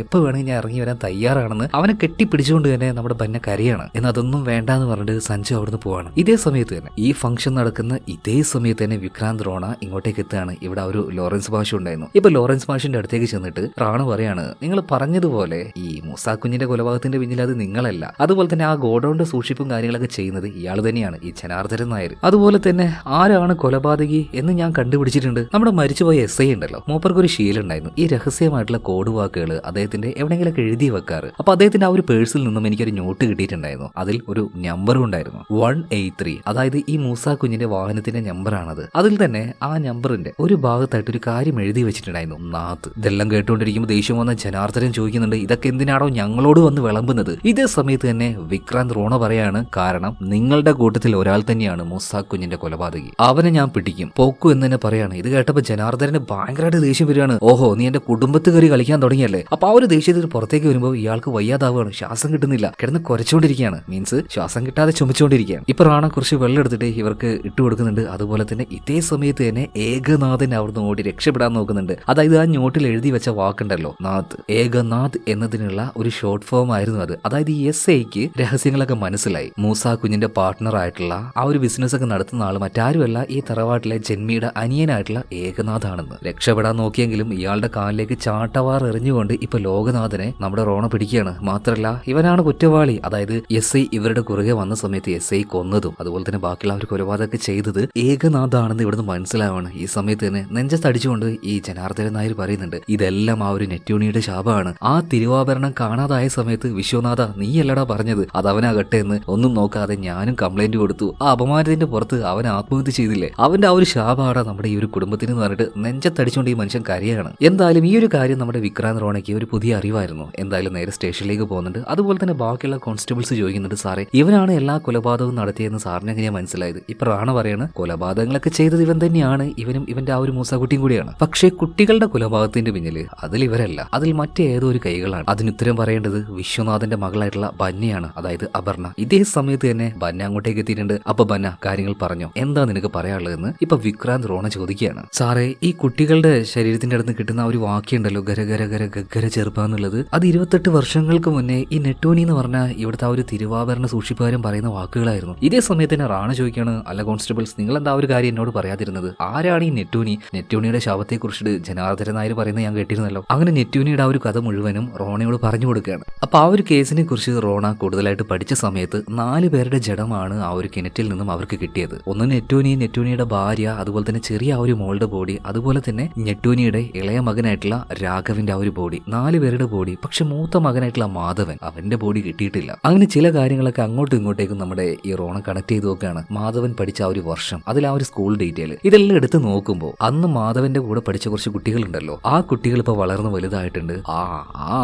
എപ്പോൾ വേണമെങ്കിൽ ഞാൻ ഇറങ്ങി വരാൻ തയ്യാറാണെന്ന് അവനെ കെട്ടിപ്പിടിച്ചുകൊണ്ട് തന്നെ നമ്മുടെ ബന്ന കരയാണ്. എന്ന് അതൊന്നും വേണ്ടാന്ന് പറഞ്ഞിട്ട് സഞ്ജു അവിടുന്ന് പോവാണ്. ഇതേ സമയത്ത് തന്നെ ഈ ഫംഗ്ഷൻ നടക്കുന്ന ഇതേ സമയത്ത് തന്നെ വിക്രാന്ത് റോണ ഇങ്ങോട്ടേക്ക് എത്തുകയാണ്. ഇവിടെ ഒരു ലോറൻസ് മാഷ് ഉണ്ടായിരുന്നു. ഇപ്പൊ ലോറൻസ് മാഷിന്റെ അടുത്തേക്ക് ചെന്നിട്ട് റാണ പറയാണ്, നിങ്ങൾ പറഞ്ഞതുപോലെ ഈ മൂസ കുഞ്ഞിന്റെ കൊലപാതകത്തിന്റെ പിന്നിൽ അത് നിങ്ങളല്ല, അതുപോലെ തന്നെ ആ ഗോഡൌണിന്റെ സൂക്ഷിപ്പും കാര്യങ്ങളൊക്കെ ചെയ്യുന്നത് ഇയാൾ തന്നെയാണ്, ഈ ജനാർദ്ദനൻ നായർ. അതുപോലെ തന്നെ ആരാണ് കൊലപാതകി എന്ന് ഞാൻ കണ്ടുപിടിച്ചിട്ടുണ്ട്. നമ്മുടെ മരിച്ചുപോയ SI ഉണ്ടല്ലോ, മൂപ്പർക്ക് ഒരു ശീലമുണ്ടായിരുന്നു ഈ രഹസ്യമായിട്ടുള്ള കോഡ് വാക്കുകൾ അദ്ദേഹത്തിന്റെ എവിടെയെങ്കിലൊക്കെ എഴുതി വെക്കാറ്. അപ്പൊ അദ്ദേഹത്തിന്റെ ആ ഒരു പേഴ്സിൽ നിന്നും എനിക്കൊരു നോട്ട് കിട്ടിയിട്ടുണ്ടായിരുന്നു. അതിൽ ഒരു നമ്പറും ഉണ്ടായിരുന്നു, 183. അതായത് ഈ മൂസ കുഞ്ഞിന്റെ വാഹനത്തിന്റെ നമ്പറാണത്. അതിൽ തന്നെ ആ നമ്പറിന്റെ ഒരു ഭാഗത്തായിട്ട് ഒരു കാര്യം എഴുതി വെച്ചിട്ടുണ്ടായിരുന്നു, നാത്ത്. ഇതെല്ലാം കേട്ടുകൊണ്ടിരിക്കുമ്പോൾ ദേഷ്യം വന്ന ജനാർദ്ദനൻ ചോദിക്കുന്നുണ്ട്, ഇതൊക്കെ എന്തിനാണോ ഞങ്ങളോട് വന്ന് വിളമ്പുന്നത്? ഇതേ സമയത്ത് തന്നെ വിക്രാന്ത് റോണ പറയാണ്, കാരണം നിങ്ങളുടെ കൂട്ടത്തിൽ ഒരാൾ തന്നെയാണ് മൂസ കുഞ്ഞിന്റെ കൊലപാതകി, അവനെ ഞാൻ പിടിക്കും, പോക്കു എന്ന് തന്നെ പറയാണ്. ഇത് കേട്ടപ്പോൾ ജനാർദ്ദനന് ഭയങ്കരമായിട്ട് ദേഷ്യം വരികയാണ്. ഓഹോ, നീ എന്റെ കുടുംബത്ത് കയറി കളിക്കാൻ തുടങ്ങിയല്ലേ? അപ്പൊ ആ ഒരു ദേഷ്യത്തിൽ പുറത്തേക്ക് വരുമ്പോൾ ഇയാൾക്ക് വയ്യാതാവുകയാണ്, ശ്വാസം കിട്ടുന്നില്ല, കിടന്ന് കുരച്ചുകൊണ്ടിരിക്കുകയാണ്. മീൻസ് ശ്വാസം കിട്ടാതെ ചുമച്ചുകൊണ്ടിരിക്കുകയാണ്. ഇപ്പൊ റാണ കുറച്ച് വെള്ളം എടുത്തിട്ട് ഇവർക്ക് ഇട്ട് കൊടുക്കുന്നുണ്ട്. അതുപോലെ തന്നെ ഇതേ സമയത്ത് തന്നെ ഏകനാഥൻ അവിടുന്ന് ഓടി രക്ഷപ്പെടാൻ നോക്കുന്നുണ്ട്. അതായത് ആ നോട്ടിൽ എഴുതി വെച്ച വാക്കുണ്ടല്ലോ, നാത്ത്, ഏക ഏകനാഥ് എന്നതിനുള്ള ഒരു ഷോർട്ട് ഫോം ആയിരുന്നു അത്. അതായത് ഈ SIക്ക് രഹസ്യങ്ങളൊക്കെ മനസ്സിലായി. മൂസ കുഞ്ഞിന്റെ പാർട്ട്ണർ ആയിട്ടുള്ള ആ ഒരു ബിസിനസ് ഒക്കെ നടത്തുന്ന ആൾ മറ്റാരുമല്ല ഈ തറവാട്ടിലെ ജന്മിയുടെ അനിയനായിട്ടുള്ള ഏകനാഥ് ആണെന്ന്. രക്ഷപ്പെടാൻ നോക്കിയെങ്കിലും ഇയാളുടെ കാലിലേക്ക് ചാട്ടവാർ എറിഞ്ഞുകൊണ്ട് ഇപ്പൊ ലോകനാഥനെ നമ്മുടെ റോണ പിടിക്കുകയാണ്. മാത്രല്ല ഇവനാണ് കുറ്റവാളി. അതായത് SI ഇവരുടെ കുറുകെ വന്ന സമയത്ത് SI കൊന്നതും അതുപോലെ തന്നെ ബാക്കിയുള്ള അവർ കൊലപാതകമൊക്കെ ചെയ്തത് ഏകനാഥാണെന്ന് ഇവിടുന്ന് മനസ്സിലാവാണ്. ഈ സമയത്ത് തന്നെ നെഞ്ചത്തടിച്ചുകൊണ്ട് ഈ ജനാർദ്ദനൻ നായർ പറയുന്നുണ്ട്, ഇതെല്ലാം ആ ഒരു നെറ്റ്യൂണിയുടെ ശാപമാണ്. ആ തിരുവാഭരണം കാണാതായ സമയത്ത് വിശ്വനാഥ നീയല്ലടാ പറഞ്ഞത് അതവനാകട്ടെ എന്ന് ഒന്നും നോക്കാതെ ഞാനും കംപ്ലൈന്റ് കൊടുത്തു. ആ അപമാനത്തിന്റെ പുറത്ത് അവൻ ആത്മഹത്യ ചെയ്തില്ലേ, അവന്റെ ആ ഒരു ശാപമാണ് നമ്മുടെ ഈ ഒരു കുടുംബത്തിന് എന്ന് പറഞ്ഞിട്ട് നെഞ്ചത്തടിച്ചുകൊണ്ട് ഈ മനുഷ്യൻ കരയാണ്. എന്തായാലും ഈ ഒരു കാര്യം നമ്മുടെ വിക്രാന്ത് റോണയ്ക്ക് ഒരു പുതിയ അറിവായിരുന്നു. എന്തായാലും നേരെ സ്റ്റേഷനിലേക്ക് പോകുന്നുണ്ട്. അതുപോലെ തന്നെ ബാക്കിയുള്ള കോൺസ്റ്റബിൾസ് ചോദിക്കുന്നുണ്ട്, സാറേ ഇവനാണ് എല്ലാ കൊലപാതകവും നടത്തിയെന്ന് സാറിന് എങ്ങനെയാ മനസ്സിലായത്? ഇപ്പൊ റാണ പറയാണ്, കൊലപാതകങ്ങളൊക്കെ ചെയ്തത് ഇവൻ തന്നെയാണ്, ഇവനും ഇവന്റെ ആ ഒരു മൂസാക്കുട്ടിയും കൂടിയാണ്. പക്ഷേ കുട്ടികളുടെ കൊലപാതകത്തിന്റെ പിന്നില് അതിൽ ഇവരല്ല, അതിൽ മറ്റേതോ ഒരു കൈകളാണ്. അതിനുത്തരം പറയേണ്ടത് വിശ്വനാഥന്റെ മകളായിട്ടുള്ള ബന്നയാണ്, അതായത് അപർണ. ഇതേ സമയത്ത് തന്നെ ബന്ന അങ്ങോട്ടേക്ക് എത്തിയിട്ടുണ്ട്. അപ്പൊ ബന്ന കാര്യങ്ങൾ പറഞ്ഞോ, എന്താ നിനക്ക് പറയാനുള്ളതെന്ന് ഇപ്പൊ വിക്രാന്ത് റോണ ചോദിക്കുകയാണ്. സാറേ ഈ കുട്ടികളുടെ ശരീരത്തിന്റെ അടുത്ത് കിട്ടുന്ന ഒരു വാക്യുണ്ടല്ലോ, ഗര ഗഗ്ഗര ചെറുപ്പ എന്നുള്ളത്, അത് 28 വർഷങ്ങൾക്ക് മുന്നേ ഈ നെട്ടൂണി എന്ന് പറഞ്ഞ ഇവിടുത്തെ ആ ഒരു തിരുവാഭരണ സൂക്ഷിപ്പുകാരൻ പറയുന്ന വാക്കുകളായിരുന്നു. ഇതേ സമയത്ത് തന്നെ റാണ ചോദിക്കുകയാണ്, അല്ല കോൺസ്റ്റബിൾസ് നിങ്ങൾ എന്താ ഒരു കാര്യം എന്നോട് പറയാതിരുന്നത്? ആരാണ് ഈ നെട്ടൂണി? നെട്ടൂണിയുടെ ശവത്തെ കുറിച്ചിട്ട് ജനാർദ്ദനൻ നായർ പറയുന്നത് ഞാൻ കേട്ടിരുന്നല്ലോ. അങ്ങനെ നെറ്റൂണിയുടെ ആ ഒരു കഥ മുഴുവനും റോണയോട് പറഞ്ഞു കൊടുക്കുകയാണ്. അപ്പൊ ആ ഒരു കേസിനെ കുറിച്ച് റോണ കൂടുതലായിട്ട് പഠിച്ച സമയത്ത് 4 പേരുടെ ജഡമാണ് ആ ഒരു കിണറ്റിൽ നിന്നും അവർക്ക് കിട്ടിയത്. ഒന്ന് നെറ്റൂണി, നെറ്റൂണിയുടെ ഭാര്യ, അതുപോലെ തന്നെ ചെറിയ ആ ഒരു മോളുടെ ബോഡി, അതുപോലെ തന്നെ നെറ്റൂണിയുടെ ഇളയ മകനായിട്ടുള്ള രാഘവിന്റെ ആ ഒരു ബോഡി, 4 പേരുടെ ബോഡി. പക്ഷെ മൂത്ത മകനായിട്ടുള്ള മാധവൻ, അവന്റെ ബോഡി കിട്ടിയിട്ടില്ല. അങ്ങനെ ചില കാര്യങ്ങളൊക്കെ അങ്ങോട്ടും ഇങ്ങോട്ടേക്കും നമ്മുടെ ഈ റോണ കണക്ട് ചെയ്ത് നോക്കുകയാണ്. മാധവൻ പഠിച്ച ആ ഒരു വർഷം, അതിൽ ആ ഒരു സ്കൂൾ ഡീറ്റെയിൽ ഇതെല്ലാം എടുത്ത് നോക്കുമ്പോൾ അന്ന് മാധവന്റെ കൂടെ പഠിച്ച കുറച്ച് കുട്ടികളുണ്ടല്ലോ, ആ കുട്ടികൾ ഇപ്പൊ വളർന്ന് വലുതായിട്ടുണ്ട്. ആ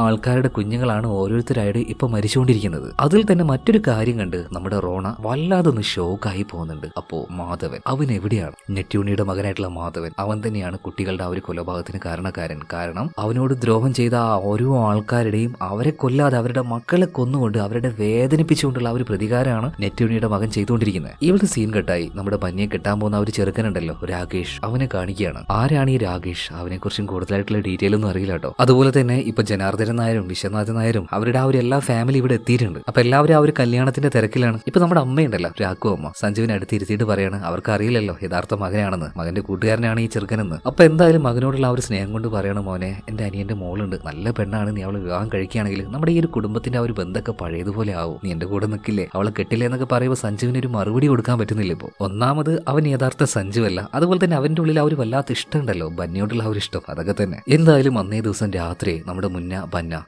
ആൾക്കാരുടെ കുഞ്ഞുങ്ങളാണ് ഓരോരുത്തരായിട്ട് ഇപ്പൊ മരിച്ചുകൊണ്ടിരിക്കുന്നത്. അതിൽ തന്നെ മറ്റൊരു കാര്യം കണ്ട് നമ്മുടെ റോണ വല്ലാതൊന്ന് ഷോക്കായി പോകുന്നുണ്ട്. അപ്പോ മാധവൻ അവൻ എവിടെയാണ്? നെറ്റ്യൂണിയുടെ മകനായിട്ടുള്ള മാധവൻ അവൻ തന്നെയാണ് കുട്ടികളുടെ ആ ഒരു കൊലപാതകത്തിന് കാരണക്കാരൻ. കാരണം അവനോട് ദ്രോഹം ചെയ്ത ആ ഓരോ ആൾക്കാരുടെയും അവരെ കൊല്ലാതെ അവരുടെ മക്കളെ കൊന്നുകൊണ്ട് അവരുടെ വേദനിപ്പിച്ചുകൊണ്ടുള്ള ആ ഒരു പ്രതികാരമാണ് നെറ്റ്യൂണിയുടെ മകൻ ചെയ്തുകൊണ്ടിരിക്കുന്നത്. ഇവിടെ സീൻ കെട്ടായി നമ്മുടെ ബന്നിയെ കെട്ടാൻ പോകുന്ന ആ ഒരു ചെറുക്കനുണ്ടല്ലോ രാകേഷ്, അവനെ കാണിക്കുകയാണ്. ആരാണ് ഈ രാകേഷ്? അവനെ കുറിച്ചും കൂടുതലായിട്ടുള്ള ഡീറ്റെയിൽ ഒന്നും അറിയില്ല കേട്ടോ. അതുപോലെ തന്നെ ഇപ്പൊ ജനാർദ്ദനൻ നായരും വിശ്വനാഥൻ നായരും അവരുടെ ആ ഒരു എല്ലാ ഫാമിലി ഇവിടെ എത്തിയിട്ടുണ്ട്. അപ്പൊ എല്ലാവരും ആ ഒരു കല്യാണത്തിന്റെ തിരക്കിലാണ്. ഇപ്പൊ നമ്മുടെ അമ്മയുണ്ടല്ലോ രാഘു അമ്മ, സഞ്ജുവിനെ അടുത്തിരുത്തിയിട്ട് പറയാണ് അവർക്ക് അറിയില്ലല്ലോ യഥാർത്ഥ മകനാണെന്ന്, മകന്റെ കൂട്ടുകാരനാണ് ഈ ചെറുക്കനെന്ന്. അപ്പൊ എന്തായാലും മകനോടുള്ള ആ ഒരു സ്നേഹം കൊണ്ട് പറയണം, മോനെ എന്റെ അനിയന്റെ മോളുണ്ട്, നല്ല പെണ്ണാണ്, നീ അവളെ വിവാഹം കഴിക്കുകയാണെങ്കിൽ നമ്മുടെ ഈ ഒരു കുടുംബത്തിന്റെ ആ ഒരു ബന്ധമൊക്കെ പഴയതുപോലെ ആവും, നീ എന്റെ കൂടെ നിൽക്കില്ലേ, അവളെ കെട്ടില്ലേ എന്നൊക്കെ പറയുമ്പോൾ സഞ്ജുവിന് ഒരു മറുപടി കൊടുക്കാൻ പറ്റുന്നില്ല. ഇപ്പൊ ഒന്നാമത് അവൻ യഥാർത്ഥ സഞ്ജുവല്ല, അതുപോലെ തന്നെ അവന്റെ ഉള്ളിൽ ആ ഒരു വല്ലാത്ത ഇഷ്ടം ഉണ്ടല്ലോ, ബന്നയോടുള്ള ആ ഒരു ഇഷ്ടം, അതൊക്കെ തന്നെ. എന്തായാലും അന്നേ ദിവസം രാത്രി നമ്മുടെ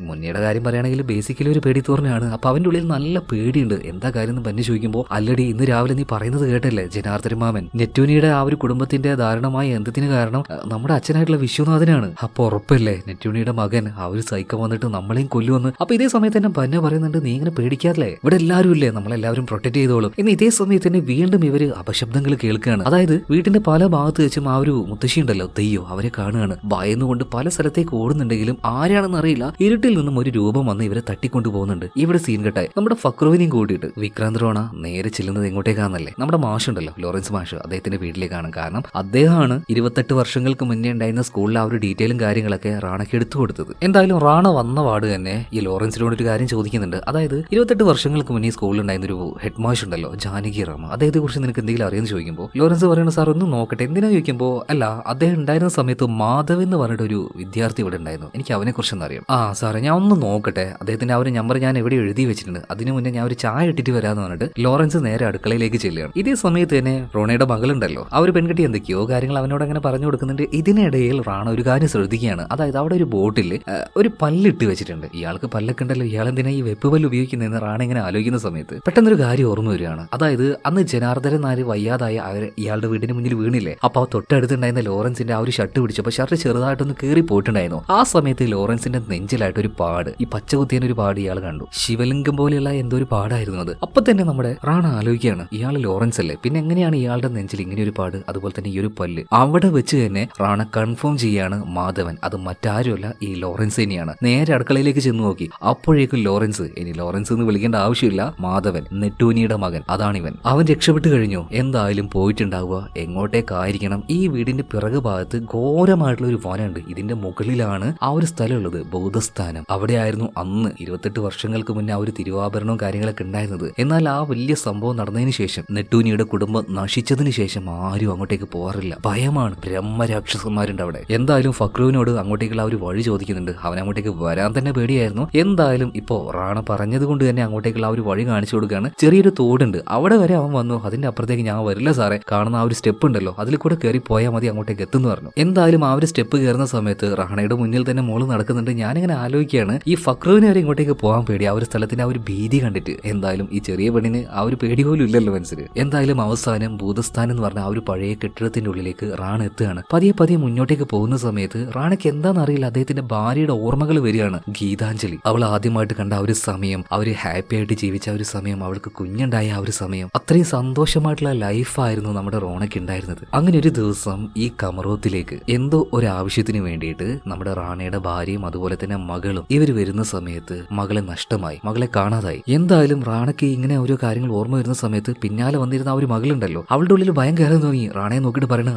മുന്നയുടെ കാര്യം പറയുകയാണെങ്കിൽ ബേസിക്കലി ഒരു പേടിത്തോറിനാണ്. അപ്പൊ അവന്റെ ഉള്ളിൽ നല്ല പേടിയുണ്ട്. എന്താ കാര്യം എന്ന് ബന്നി ചോദിക്കുമ്പോൾ, അല്ലടി ഇന്ന് രാവിലെ നീ പറയുന്നത് കേട്ടല്ലേ ജനാർദ്ദനൻ മാമൻ, നെറ്റൂണിയുടെ ആ ഒരു കുടുംബത്തിന്റെ ദാരുണമായ എന്തിന് കാരണം നമ്മുടെ അച്ഛനായിട്ടുള്ള വിശ്വനാഥനാണ്. അപ്പൊ ഉറപ്പല്ലേ നെറ്റൂണിയുടെ മകൻ ആ ഒരു സൈക്കം വന്നിട്ട് നമ്മളെയും കൊല്ലുവന്ന്. അപ്പൊ ഇതേ സമയത്ത് തന്നെ ബന്ന പറയുന്നുണ്ട്, നീ ഇങ്ങനെ പേടിക്കാറില്ലേ, ഇവിടെ എല്ലാവരും ഇല്ലേ, നമ്മളെല്ലാവരും പ്രൊട്ടക്ട് ചെയ്തോളും എന്ന്. ഇതേ സമയത്ത് തന്നെ വീണ്ടും ഇവര് അപശബ്ദങ്ങൾ കേൾക്കുകയാണ്. അതായത് വീട്ടിന്റെ പല ഭാഗത്ത് വെച്ചും ആ ഒരു മുത്തശ്ശി ഉണ്ടല്ലോ തെയ്യോ, അവരെ കാണുകയാണ്. ഭയന്നുകൊണ്ട് പല സ്ഥലത്തേക്ക് ഓടുന്നുണ്ടെങ്കിലും ആരാണെന്ന് അറിയില്ല, ഇരുട്ടിൽ നിന്നും ഒരു രൂപം വന്ന് ഇവരെ തട്ടിക്കൊണ്ടു പോകുന്നുണ്ട്. ഇവിടെ സീൻ കെട്ടായി നമ്മുടെ ഫക്രുവിനെയും കൂട്ടിയിട്ട് വിക്രാന്ത് റോണ നേരെ ചെല്ലുന്നത് എങ്ങോട്ടേക്കാന്നല്ലേ, നമ്മുടെ മാഷുണ്ടല്ലോ ലോറൻസ് മാഷ്, അദ്ദേഹത്തിന്റെ വീട്ടിലേക്കാണ്. കാരണം അദ്ദേഹമാണ് 28 വർഷങ്ങൾക്ക് മുന്നേ ഉണ്ടായിരുന്ന സ്കൂളിലെ ആ ഒരു ഡീറ്റെയിലും കാര്യങ്ങളൊക്കെ റാണയ്ക്ക് എടുത്തു കൊടുത്തത്. എന്തായാലും റാണ വന്ന പാട് തന്നെ ഈ ലോറൻസിനോട് ഒരു കാര്യം ചോദിക്കുന്നുണ്ട്. അതായത് 28 വർഷങ്ങൾക്ക് മുന്നേ സ്കൂളിൽ ഉണ്ടായിരുന്ന ഒരു ഹെഡ് മാഷ് ഉണ്ടല്ലോ ജാനകി റാമ, അദ്ദേഹത്തെ കുറിച്ച് നിനക്ക് എന്തെങ്കിലും അറിയാമെന്ന് ചോദിക്കുമ്പോൾ ലോറൻസ് പറയുന്നത്, സാർ ഒന്ന് നോക്കട്ടെ. എന്തിനാ ചോദിക്കുമ്പോൾ, അല്ല അദ്ദേഹം ഉണ്ടായിരുന്ന സമയത്ത് മാധവ് എന്ന് പറഞ്ഞിട്ട് ഒരു വിദ്യാർത്ഥി ഇവിടെ ഉണ്ടായിരുന്നു, എനിക്ക് അവനെ കുറിച്ചൊന്നും അറിയാം. ആ സാറേ ഞാൻ ഒന്ന് നോക്കട്ടെ, അദ്ദേഹത്തിന്റെ ആ ഒരു നമ്പർ ഞാൻ എവിടെ എഴുതി വെച്ചിട്ടുണ്ട്, അതിനു മുന്നേ ഞാൻ ഒരു ചായ ഇട്ടിട്ട് വരാമെന്ന് പറഞ്ഞിട്ട് ലോറൻസ് നേരെ അടുക്കളയിലേക്ക് ചെല്ലുകയാണ്. ഇതേ സമയത്ത് തന്നെ റോണയുടെ മകളുണ്ടല്ലോ, ആ ഒരു പെൺകുട്ടി എന്തൊക്കെയോ കാര്യങ്ങൾ അവനോട് അങ്ങനെ പറഞ്ഞു കൊടുക്കുന്നുണ്ട്. ഇതിനിടയിൽ റാണ ഒരു കാര്യം ശ്രദ്ധിക്കുകയാണ്. അതായത് അവിടെ ഒരു ബോട്ടിൽ ഒരു പല്ലിട്ട് വെച്ചിട്ടുണ്ട്. ഇയാൾക്ക് പല്ലൊക്കെ ഉണ്ടല്ലോ, ഇയാൾ എന്തിനാ ഈ വെപ്പ് പല്ല് ഉപയോഗിക്കുന്നതെന്ന് റാണ ഇങ്ങനെ ആലോചിക്കുന്ന സമയത്ത് പെട്ടെന്നൊരു കാര്യം ഓർമ്മ വരികയാണ്. അതായത് അന്ന് ജനാർദ്ദനൻ നായർ വയ്യാതായ ഇയാളുടെ വീടിന് മുന്നിൽ വീണില്ലേ, അപ്പൊ ആ തൊട്ടടുത്തുണ്ടായിരുന്ന ലോറൻസിന്റെ ആ ഒരു ഷർട്ട് പിടിച്ചപ്പോൾ ഷർട്ട് ചെറുതായിട്ടൊന്ന് കീറി പോയിട്ടുണ്ടായിരുന്നു. ആ സമയത്ത് ലോറൻസിന്റെ നെഞ്ചിലായിട്ട് ഒരു പാട്, ഈ പച്ച കുത്തിയ ഒരു പാട് ഇയാൾ കണ്ടു. ശിവലിംഗം പോലെയുള്ള എന്തോ ഒരു പാടായിരുന്നു അത്. അപ്പൊ തന്നെ നമ്മുടെ റാണ ആലോചിക്കുകയാണ്, ഇയാൾ ലോറൻസ് അല്ലേ, പിന്നെ എങ്ങനെയാണ് ഇയാളുടെ നെഞ്ചിൽ ഇങ്ങനെ ഒരു പാട്, അതുപോലെ തന്നെ ഈ ഒരു പല്ല്. അവിടെ വെച്ച് തന്നെ റാണ കൺഫേം ചെയ്യാണ് മാധവൻ അത് മറ്റാരുമല്ല ഈ ലോറൻസ് തന്നെയാണ്. നേരെ അടുക്കളയിലേക്ക് ചെന്ന് നോക്കി, അപ്പോഴേക്കും ലോറൻസ്, ഇനി ലോറൻസ് എന്ന് വിളിക്കേണ്ട ആവശ്യമില്ല, മാധവൻ നെറ്റൂണിയുടെ മകൻ, അതാണിവൻ. അവൻ രക്ഷപ്പെട്ടു കഴിഞ്ഞു. എന്തായാലും പോയിട്ടുണ്ടാവുക എങ്ങോട്ടേക്കായിരിക്കണം. ഈ വീടിന്റെ പിറകു ഭാഗത്ത് ഘോരമായിട്ടുള്ള ഒരു വനമുണ്ട്, ഇതിന്റെ മുകളിലാണ് ആ ഒരു സ്ഥലമുള്ളത്. പറയുന്നത് ബോധസ്ഥാനം. അവിടെയായിരുന്നു അന്ന് 28 വർഷങ്ങൾക്ക് മുന്നേ ആ ഒരു തിരുവാഭരണവും കാര്യങ്ങളൊക്കെ ഉണ്ടായിരുന്നത്. എന്നാൽ ആ വലിയ സംഭവം നടന്നതിന് ശേഷം നെട്ടൂനിയുടെ കുടുംബം നശിച്ചതിന് ശേഷം ആരും അങ്ങോട്ടേക്ക് പോകാറില്ല. ഭയമാണ്. ബ്രഹ്മരാക്ഷസന്മാരുണ്ട് അവിടെ. എന്തായാലും ഫക്രുവിനോട് അങ്ങോട്ടേക്കുള്ള ആ ഒരു വഴി ചോദിക്കുന്നുണ്ട്. അവൻ അങ്ങോട്ടേക്ക് വരാൻ തന്നെ പേടിയായിരുന്നു. എന്തായാലും ഇപ്പോ റാണ പറഞ്ഞത് കൊണ്ട് തന്നെ അങ്ങോട്ടേക്കുള്ള ആ ഒരു വഴി കാണിച്ചു കൊടുക്കുകയാണ്. ചെറിയൊരു തോടുണ്ട്, അവിടെ വരെ അവൻ വന്നു. അതിന്റെ അപ്പുറത്തേക്ക് ഞാൻ വരില്ല സാറേ, കാണുന്ന ആ ഒരു സ്റ്റെപ്പ് ഉണ്ടല്ലോ അതിൽ കൂടെ കയറി പോയാൽ മതി, അങ്ങോട്ടേക്ക് എത്തുന്നു പറഞ്ഞു. എന്തായാലും ആ ഒരു സ്റ്റെപ്പ് കയറുന്ന സമയത്ത് റാണയുടെ മുന്നിൽ തന്നെ മോള് നടക്കുന്നുണ്ട്. ഞാനിങ്ങനെ ആലോചിക്കുകയാണ്, ഈ ഫക്രുവിന് വരെ ഇങ്ങോട്ടേക്ക് പോകാൻ പേടി, ആ ഒരു സ്ഥലത്തിന്റെ ആ ഒരു ഭീതി കണ്ടിട്ട്. എന്തായാലും ഈ ചെറിയ പെണ്ണിന് ആ ഒരു പേടി പോലും ഇല്ലല്ലോ മനസ്സിൽ. എന്തായാലും അവസാനം ഭൂതസ്ഥാനം എന്ന് പറഞ്ഞ ആ ഒരു പഴയ കെട്ടിടത്തിന്റെ ഉള്ളിലേക്ക് റാണ എത്തുകയാണ്. പതിയെ പതിയെ മുന്നോട്ടേക്ക് പോകുന്ന സമയത്ത് റാണയ്ക്ക് എന്താണെന്നറിയില്ല, അദ്ദേഹത്തിന്റെ ഭാര്യയുടെ ഓർമ്മകൾ വരികയാണ്. ഗീതാഞ്ജലി, അവൾ ആദ്യമായിട്ട് കണ്ട ആ ഒരു സമയം, അവര് ഹാപ്പി ആയിട്ട് ജീവിച്ച ആ ഒരു സമയം, അവൾക്ക് കുഞ്ഞുണ്ടായ ആ ഒരു സമയം, അത്രയും സന്തോഷമായിട്ടുള്ള ലൈഫായിരുന്നു നമ്മുടെ റോണയ്ക്ക് ഉണ്ടായിരുന്നത്. അങ്ങനെ ഒരു ദിവസം ഈ കമറോത്തിലേക്ക് എന്തോ ഒരു ആവശ്യത്തിന് വേണ്ടിയിട്ട് നമ്മുടെ റാണയുടെ ഭാര്യയും അതുപോലെ തന്നെ മകളും ഇവർ വരുന്ന സമയത്ത് മകളെ നഷ്ടമായി, മകളെ കാണാതായി. എന്തായാലും റാണയ്ക്ക് ഇങ്ങനെ ഓരോ കാര്യങ്ങൾ ഓർമ്മ വരുന്ന സമയത്ത് പിന്നാലെ വന്നിരുന്ന ആ ഒരു മകളുണ്ടല്ലോ, അവളുടെ ഉള്ളിൽ ഭയം കയറാൻ തോന്നി. റാണയെ നോക്കിയിട്ട് പറയണ,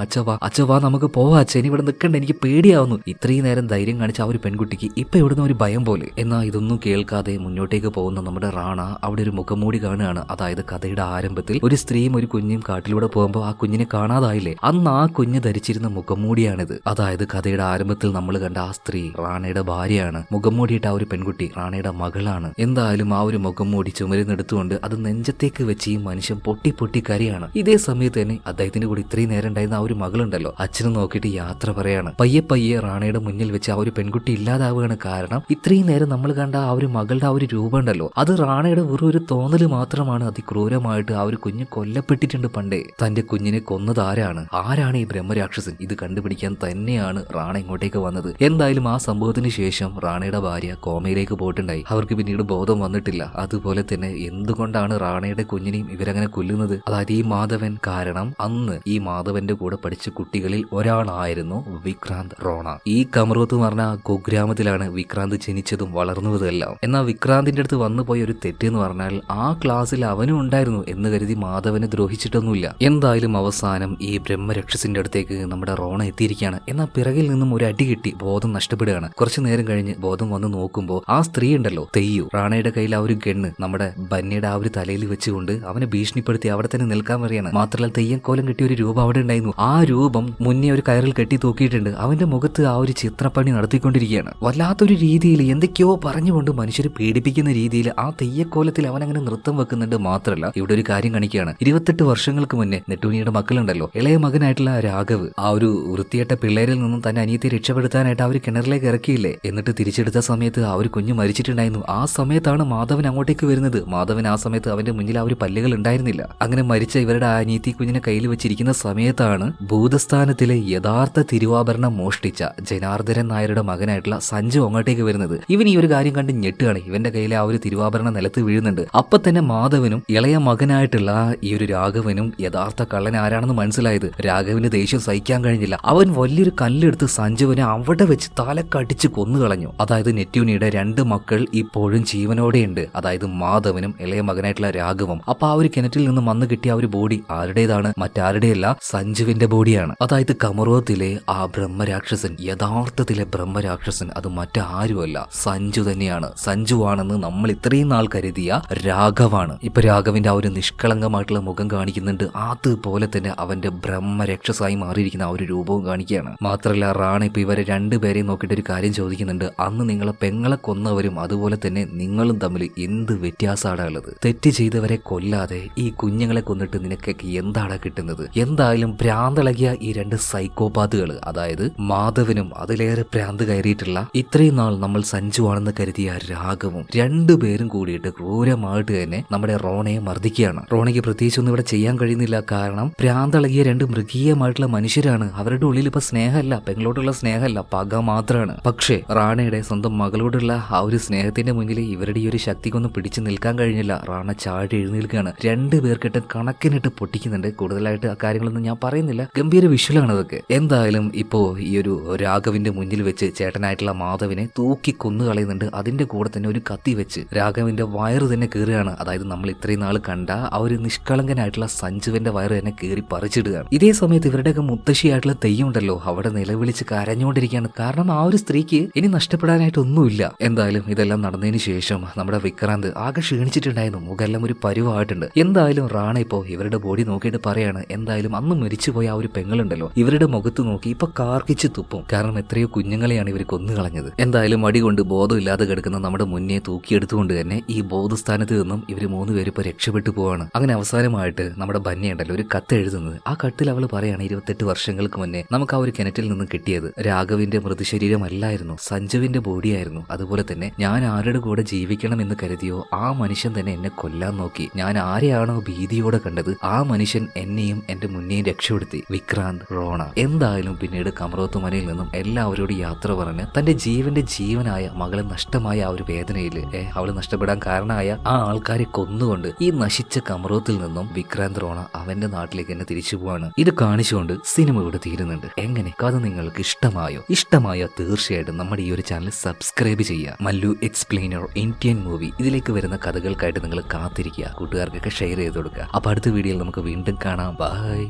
അച്ഛവാ നമുക്ക് പോവാ അച്ഛൻ, ഇവിടെ നിൽക്കണ്ട, എനിക്ക് പേടിയാവുന്നു. ഇത്രയും നേരം ധൈര്യം കാണിച്ച ആ ഒരു പെൺകുട്ടിക്ക് ഇപ്പൊ ഇവിടുന്ന് ഒരു ഭയം പോലെ. എന്നാൽ ഇതൊന്നും കേൾക്കാതെ മുന്നോട്ടേക്ക് പോകുന്ന നമ്മുടെ റാണ അവിടെ ഒരു മുഖംമൂടി കാണുകയാണ്. അതായത് കഥയുടെ ആരംഭത്തിൽ ഒരു സ്ത്രീയും ഒരു കുഞ്ഞും കാട്ടിലൂടെ പോകുമ്പോൾ ആ കുഞ്ഞിനെ കാണാതായില്ലേ, അന്ന് ആ കുഞ്ഞ് ധരിച്ചിരുന്ന മുഖംമൂടിയാണിത്. അതായത് കഥയുടെ ആരംഭത്തിൽ നമ്മൾ കണ്ട ആ സ്ത്രീ റാണയുടെ ഭാര്യയാണ്. മുഖംമൂടിയിട്ട് ആ ഒരു പെൺകുട്ടി റാണയുടെ മകളാണ്. എന്തായാലും ആ ഒരു മുഖംമൂടി ചുമരുന്നെടുത്തുകൊണ്ട് അത് നെഞ്ചത്തേക്ക് വെച്ച് ഈ മനുഷ്യൻ പൊട്ടി പൊട്ടി കരയാണ്. ഇതേ സമയത്ത് തന്നെ അദ്ദേഹത്തിന്റെ കൂടെ ഇത്രയും നേരം ഉണ്ടായിരുന്ന ആ ഒരു മകളുണ്ടല്ലോ, അച്ഛനെ നോക്കിയിട്ട് യാത്ര പറയാണ്. പയ്യെ പയ്യെ റാണയുടെ മുന്നിൽ വെച്ച് ആ ഒരു പെൺകുട്ടി ഇല്ലാതാവുകയാണ്. കാരണം ഇത്രയും നേരം നമ്മൾ കണ്ട ആ ഒരു മകളുടെ ആ ഒരു രൂപം ഉണ്ടല്ലോ, അത് റാണയുടെ വെറും ഒരു തോന്നല് മാത്രമാണ്. അതിക്രൂരമായിട്ട് ആ ഒരു കുഞ്ഞ് കൊല്ലപ്പെട്ടിട്ടുണ്ട് പണ്ടേ. തന്റെ കുഞ്ഞിനെ കൊന്നത് ആരാണ് ഈ ബ്രഹ്മരാക്ഷസൻ? ഇത് കണ്ടുപിടിക്കാൻ തന്നെയാണ് റാണ ഇങ്ങോട്ടേക്ക് വന്നത്. എന്തായാലും ആ സംഭവത്തിന് ശേഷം റാണയുടെ ഭാര്യ കോമയിലേക്ക് പോയിട്ടുണ്ടായി. അവർക്ക് പിന്നീട് ബോധം വന്നിട്ടില്ല. അതുപോലെ തന്നെ എന്തുകൊണ്ടാണ് റാണയുടെ കുഞ്ഞിനെയും ഇവരങ്ങനെ കൊല്ലുന്നത്? അതായത് ഈ മാധവൻ. കാരണം അന്ന് ഈ മാധവന്റെ കൂടെ പഠിച്ച കുട്ടികളിൽ ഒരാളായിരുന്നു വിക്രാന്ത് റോണ. ഈ കമറോത്ത് എന്ന് പറഞ്ഞ കുഗ്രാമത്തിലാണ് വിക്രാന്ത് ജനിച്ചതും വളർന്നതെല്ലാം. എന്നാൽ വിക്രാന്തിന്റെ അടുത്ത് വന്നു പോയ ഒരു തെറ്റ് എന്ന് പറഞ്ഞാൽ ആ ക്ലാസ്സിൽ അവനും ഉണ്ടായിരുന്നു എന്ന് കരുതി മാധവനെ ദ്രോഹിച്ചിട്ടൊന്നുമില്ല. എന്തായാലും അവസാനം ഈ ബ്രഹ്മരക്ഷസിന്റെ അടുത്തേക്ക് നമ്മുടെ റോണ എത്തിയിരിക്കുകയാണ്. എന്നാൽ പിറകിൽ നിന്നും ഒരു അടി കിട്ടി ബോധം നഷ്ടപ്പെടുകയാണ്. കുറച്ചു നേരം കഴിഞ്ഞ് ബോധം വന്ന് നോക്കുമ്പോൾ ആ സ്ത്രീ ഉണ്ടല്ലോ, തെയ്യു, റാണയുടെ കയ്യിൽ ആ ഒരു ഗണ്ണ് നമ്മുടെ ബന്നിയുടെ ആ ഒരു തലയിൽ വെച്ചുകൊണ്ട് അവനെ ഭീഷണിപ്പെടുത്തി അവിടെ തന്നെ നിൽക്കാൻ പറയാണ്. മാത്രമല്ല തെയ്യക്കോലം കിട്ടിയ ഒരു രൂപം അവിടെ ഉണ്ടായിരുന്നു. ആ രൂപം മുന്നേ ഒരു കയറിൽ കെട്ടി തൂക്കിയിട്ടുണ്ട്. അവന്റെ മുഖത്ത് ആ ഒരു ചിത്രപ്പണി നടത്തിക്കൊണ്ടിരിക്കുകയാണ്. വല്ലാത്തൊരു രീതിയിൽ എന്തൊക്കെയോ പറഞ്ഞുകൊണ്ട് മനുഷ്യരെ പേടിപ്പിക്കുന്ന രീതിയിൽ ആ തെയ്യക്കോലത്തിൽ അവൻ അങ്ങനെ നൃത്തം വെക്കുന്നുണ്ട്. മാത്രമല്ല ഇവിടെ ഒരു കാര്യം കാണിക്കുകയാണ്. 28 വർഷങ്ങൾക്ക് മുന്നേ നെട്ടൂനിയുടെ മക്കളുണ്ടല്ലോ, ഇളയ മകനായിട്ടുള്ള രാഘവ് ആ ഒരു വൃത്തിയേട്ട പിള്ളേരിൽ നിന്നും തന്നെ അനിയത്തെ രക്ഷപ്പെടുത്താനായിട്ട് ആ ഒരു കിണറിലേക്ക് ഇറക്കിയില്ലേ, എന്നിട്ട് തിരിച്ചെടുത്ത സമയത്ത് ആ ഒരു കുഞ്ഞ് മരിച്ചിട്ടുണ്ടായിരുന്നു. ആ സമയത്താണ് മാധവൻ അങ്ങോട്ടേക്ക് വരുന്നത്. മാധവൻ ആ സമയത്ത് അവന്റെ മുന്നിൽ ആ ഒരു പല്ലുകൾ ഉണ്ടായിരുന്നില്ല. അങ്ങനെ മരിച്ച ഇവരുടെ ആ അനിയത്തി കുഞ്ഞിനെ കയ്യിൽ വെച്ചിരിക്കുന്ന സമയത്താണ് ഭൂതസ്ഥാനത്തിലെ യഥാർത്ഥ തിരുവാഭരണം മോഷ്ടിച്ച ജനാർദ്ദനൻ നായരുടെ മകനായിട്ടുള്ള സഞ്ജു അങ്ങോട്ടേക്ക് വരുന്നത്. ഇവൻ ഈ ഒരു കാര്യം കണ്ട് ഞെട്ടുകയാണ്. ഇവന്റെ കയ്യിലെ ആ ഒരു തിരുവാഭരണം നിലത്ത് വീഴുന്നുണ്ട്. അപ്പൊ തന്നെ മാധവനും ഇളയ മകനായിട്ടുള്ള ഈ ഒരു രാഘവനും യഥാർത്ഥ കള്ളൻ ആരാണെന്ന് മനസ്സിലായത്. രാഘവന് ദേഷ്യം സഹിക്കാൻ കഴിഞ്ഞില്ല. അവൻ വലിയൊരു കല്ലെടുത്ത് സഞ്ജുവിനെ അവിടെ വെച്ച് തലക്കടിച്ച് കൊന്നുകളഞ്ഞു. അതായത് നെറ്റ്യൂണിയുടെ 2 മക്കൾ ഇപ്പോഴും ജീവനോടെയുണ്ട്. അതായത് മാധവനും ഇളയ മകനായിട്ടുള്ള രാഘവും. അപ്പൊ ആ ഒരു കിണറ്റിൽ നിന്ന് വന്ന് കിട്ടിയ ആ ഒരു ബോഡി ആരുടേതാണ്? മറ്റാരുടെയല്ല, സഞ്ജുവിന്റെ ബോഡിയാണ്. അതായത് കമറോത്തിലെ ആ ബ്രഹ്മരാക്ഷസൻ, യഥാർത്ഥത്തിലെ ബ്രഹ്മരാക്ഷസൻ അത് മറ്റാരുമല്ല, സഞ്ജു തന്നെയാണ്. സഞ്ജു ആണെന്ന് നമ്മൾ ഇത്രയും നാൾ കരുതിയ രാഘവാണ്. ഇപ്പൊ രാഘവിന്റെ ആ ഒരു നിഷ്കളങ്കമായിട്ടുള്ള മുഖം കാണിക്കുന്നുണ്ട്. അതുപോലെ തന്നെ അവന്റെ ബ്രഹ്മരക്ഷസായി മാറിയിരിക്കുന്ന ആ ഒരു രൂപവും കാണിക്കുകയാണ്. മാത്രമല്ല റാണ ഇപ്പൊ ഇവരെ 2 പേരെയും നോക്കിയിട്ട് ഒരു കാര്യം ചോദിക്കുന്നുണ്ട്. അന്ന് നിങ്ങളെ പെങ്ങളെ കൊന്നവരും അതുപോലെ തന്നെ നിങ്ങളും തമ്മിൽ എന്ത് വ്യത്യാസമാണ് ഉള്ളത്? തെറ്റ് ചെയ്തവരെ കൊല്ലാതെ ഈ കുഞ്ഞുങ്ങളെ കൊന്നിട്ട് നിനക്കൊക്കെ എന്താണ് കിട്ടുന്നത്? എന്തായാലും ഭ്രാന്തളകിയ ഈ 2 സൈക്കോപാത്തുകൾ, അതായത് മാധവനും അതിലേറെ ഭ്രാന്ത് കയറിയിട്ടുള്ള ഇത്രയും നാൾ നമ്മൾ സഞ്ജു ആണെന്ന് കരുതിയ രാഘവും, 2 പേരും കൂടിയിട്ട് ക്രൂരമായിട്ട് തന്നെ നമ്മുടെ റോണയെ മർദ്ദിക്കുകയാണ്. റോണയ്ക്ക് പ്രത്യേകിച്ചൊന്നും ഇവിടെ ചെയ്യാൻ കഴിയുന്നില്ല. കാരണം ഭ്രാന്തളകിയ 2 മൃഗീയമായിട്ടുള്ള മനുഷ്യരാണ്. അവരുടെ ഉള്ളിൽ ഇപ്പൊ സ്നേഹമല്ല, പെങ്ങളോടുള്ള സ്നേഹമല്ല, പക മാത്രമാണ്. പക്ഷേ റാണയുടെ സ്വന്തം മകളോടുള്ള ആ ഒരു സ്നേഹത്തിന്റെ മുന്നിൽ ഇവരുടെ ഈ ഒരു ശക്തിക്കൊന്നും പിടിച്ചു നിൽക്കാൻ കഴിഞ്ഞില്ല. റാണ ചാടി എഴുന്നേൽക്കുകയാണ്. 2 പേർക്കിട്ട് കണക്കിനിട്ട് പൊട്ടിക്കുന്നുണ്ട്. കൂടുതലായിട്ട് ആ കാര്യങ്ങളൊന്നും ഞാൻ പറയുന്നില്ല, ഗംഭീര വിഷ്വലാണ് അതൊക്കെ. എന്തായാലും ഇപ്പോ ഈ ഒരു രാഘവിന്റെ മുന്നിൽ വെച്ച് ചേട്ടനായിട്ടുള്ള മാധവിനെ തൂക്കി കൊന്നു കളയുന്നുണ്ട്. അതിന്റെ കൂടെ തന്നെ ഒരു കത്തി വെച്ച് രാഘവിന്റെ വയറ് തന്നെ കീറുകയാണ്. അതായത് നമ്മൾ ഇത്രയും നാൾ കണ്ട ആ ഒരു നിഷ്കളങ്കനായിട്ടുള്ള സഞ്ജുവിന്റെ വയറ് തന്നെ കീറി പറിച്ചിടുകയാണ്. ഇതേ സമയത്ത് ഇവരുടെയൊക്കെ മുത്തശ്ശിയായിട്ടുള്ള തെയ്യം ഉണ്ടല്ലോ, അവിടെ നിലവിളിച്ച് കരഞ്ഞുകൊണ്ടിരിക്കുകയാണ്. കാരണം ആ ഒരു സ്ത്രീക്ക് തനിക്ക് ഇനി നഷ്ടപ്പെടാനായിട്ട് ഒന്നുമില്ല. എന്തായാലും ഇതെല്ലാം നടന്നതിന് ശേഷം നമ്മുടെ വിക്രാന്ത് ആകെ ക്ഷീണിച്ചിട്ടുണ്ടായിരുന്നു. മുഖെല്ലാം ഒരു പരുവായിട്ടുണ്ട്. എന്തായാലും റാണ ഇപ്പോ ഇവരുടെ ബോഡി നോക്കിയിട്ട് പറയാണ്, എന്തായാലും അന്ന് മരിച്ചുപോയ ആ ഒരു പെങ്ങളുണ്ടല്ലോ, ഇവരുടെ മുഖത്ത് നോക്കി ഇപ്പൊ കാർക്കിച്ച് തുപ്പും. കാരണം എത്രയോ കുഞ്ഞുങ്ങളെയാണ് ഇവർ കൊന്നു കളഞ്ഞത്. എന്തായാലും മടി കൊണ്ട് ബോധമില്ലാതെ കിടക്കുന്ന നമ്മുടെ മുന്നേ തൂക്കിയെടുത്തുകൊണ്ട് തന്നെ ഈ ബോധസ്ഥാനത്ത് നിന്നും ഇവർ 3 പേര് ഇപ്പൊ രക്ഷപ്പെട്ടു പോവാണ്. അങ്ങനെ അവസാനമായിട്ട് നമ്മുടെ ബന്യയുണ്ടല്ലോ ഒരു കത്ത് എഴുതുന്നത്. ആ കത്തിൽ അവൾ പറയാണ്, 28 വർഷങ്ങൾക്ക് മുന്നേ നമുക്ക് ആ ഒരു കിണറ്റിൽ നിന്ന് കിട്ടിയത് രാഘവിന്റെ മൃതശരീരമല്ലായിരുന്നു, സഞ്ജുവിന്റെ ബോഡിയായിരുന്നു. അതുപോലെ തന്നെ ഞാൻ ആരുടെ കൂടെ ജീവിക്കണം എന്ന് കരുതിയോ ആ മനുഷ്യൻ തന്നെ എന്നെ കൊല്ലാൻ നോക്കി. ഞാൻ ആരെയാണോ ഭീതിയോടെ കണ്ടത് ആ മനുഷ്യൻ എന്നെയും എന്റെ മുന്നേയും രക്ഷപ്പെടുത്തി. വിക്രാന്ത്, റോണ. എന്തായാലും പിന്നീട് കമറോത്ത് മനയിൽ നിന്നും എല്ലാവരോടും യാത്ര പറഞ്ഞ് തന്റെ ജീവനായ മകളെ നഷ്ടമായ ആ ഒരു വേദനയില് അവള് നഷ്ടപ്പെടാൻ കാരണമായ ആ ആൾക്കാരെ കൊന്നുകൊണ്ട് ഈ നശിച്ച കമറോത്തിൽ നിന്നും വിക്രാന്ത് റോണ അവന്റെ നാട്ടിലേക്ക് തന്നെ തിരിച്ചു പോവാണ്. ഇത് കാണിച്ചുകൊണ്ട് സിനിമ ഇവിടെ തീരുന്നുണ്ട്. എങ്ങനെ കഥ നിങ്ങൾക്ക് ഇഷ്ടമായോ തീർച്ചയായിട്ടും നമ്മുടെ ഈ ഒരു ചാനൽ സബ്സ്ക്രൈബ് ചെയ്യുക. മല്ലു എക്സ്പ്ലെയിനർ ഇന്ത്യൻ മൂവി ഇതിലേക്ക് വരുന്ന കഥകൾക്കായിട്ട് നിങ്ങൾ കാത്തിരിക്കുക. കൂട്ടുകാർക്കൊക്കെ ഷെയർ ചെയ്ത് കൊടുക്കുക. അപ്പൊ അടുത്ത വീഡിയോയിൽ നമുക്ക് വീണ്ടും കാണാം. ബൈ.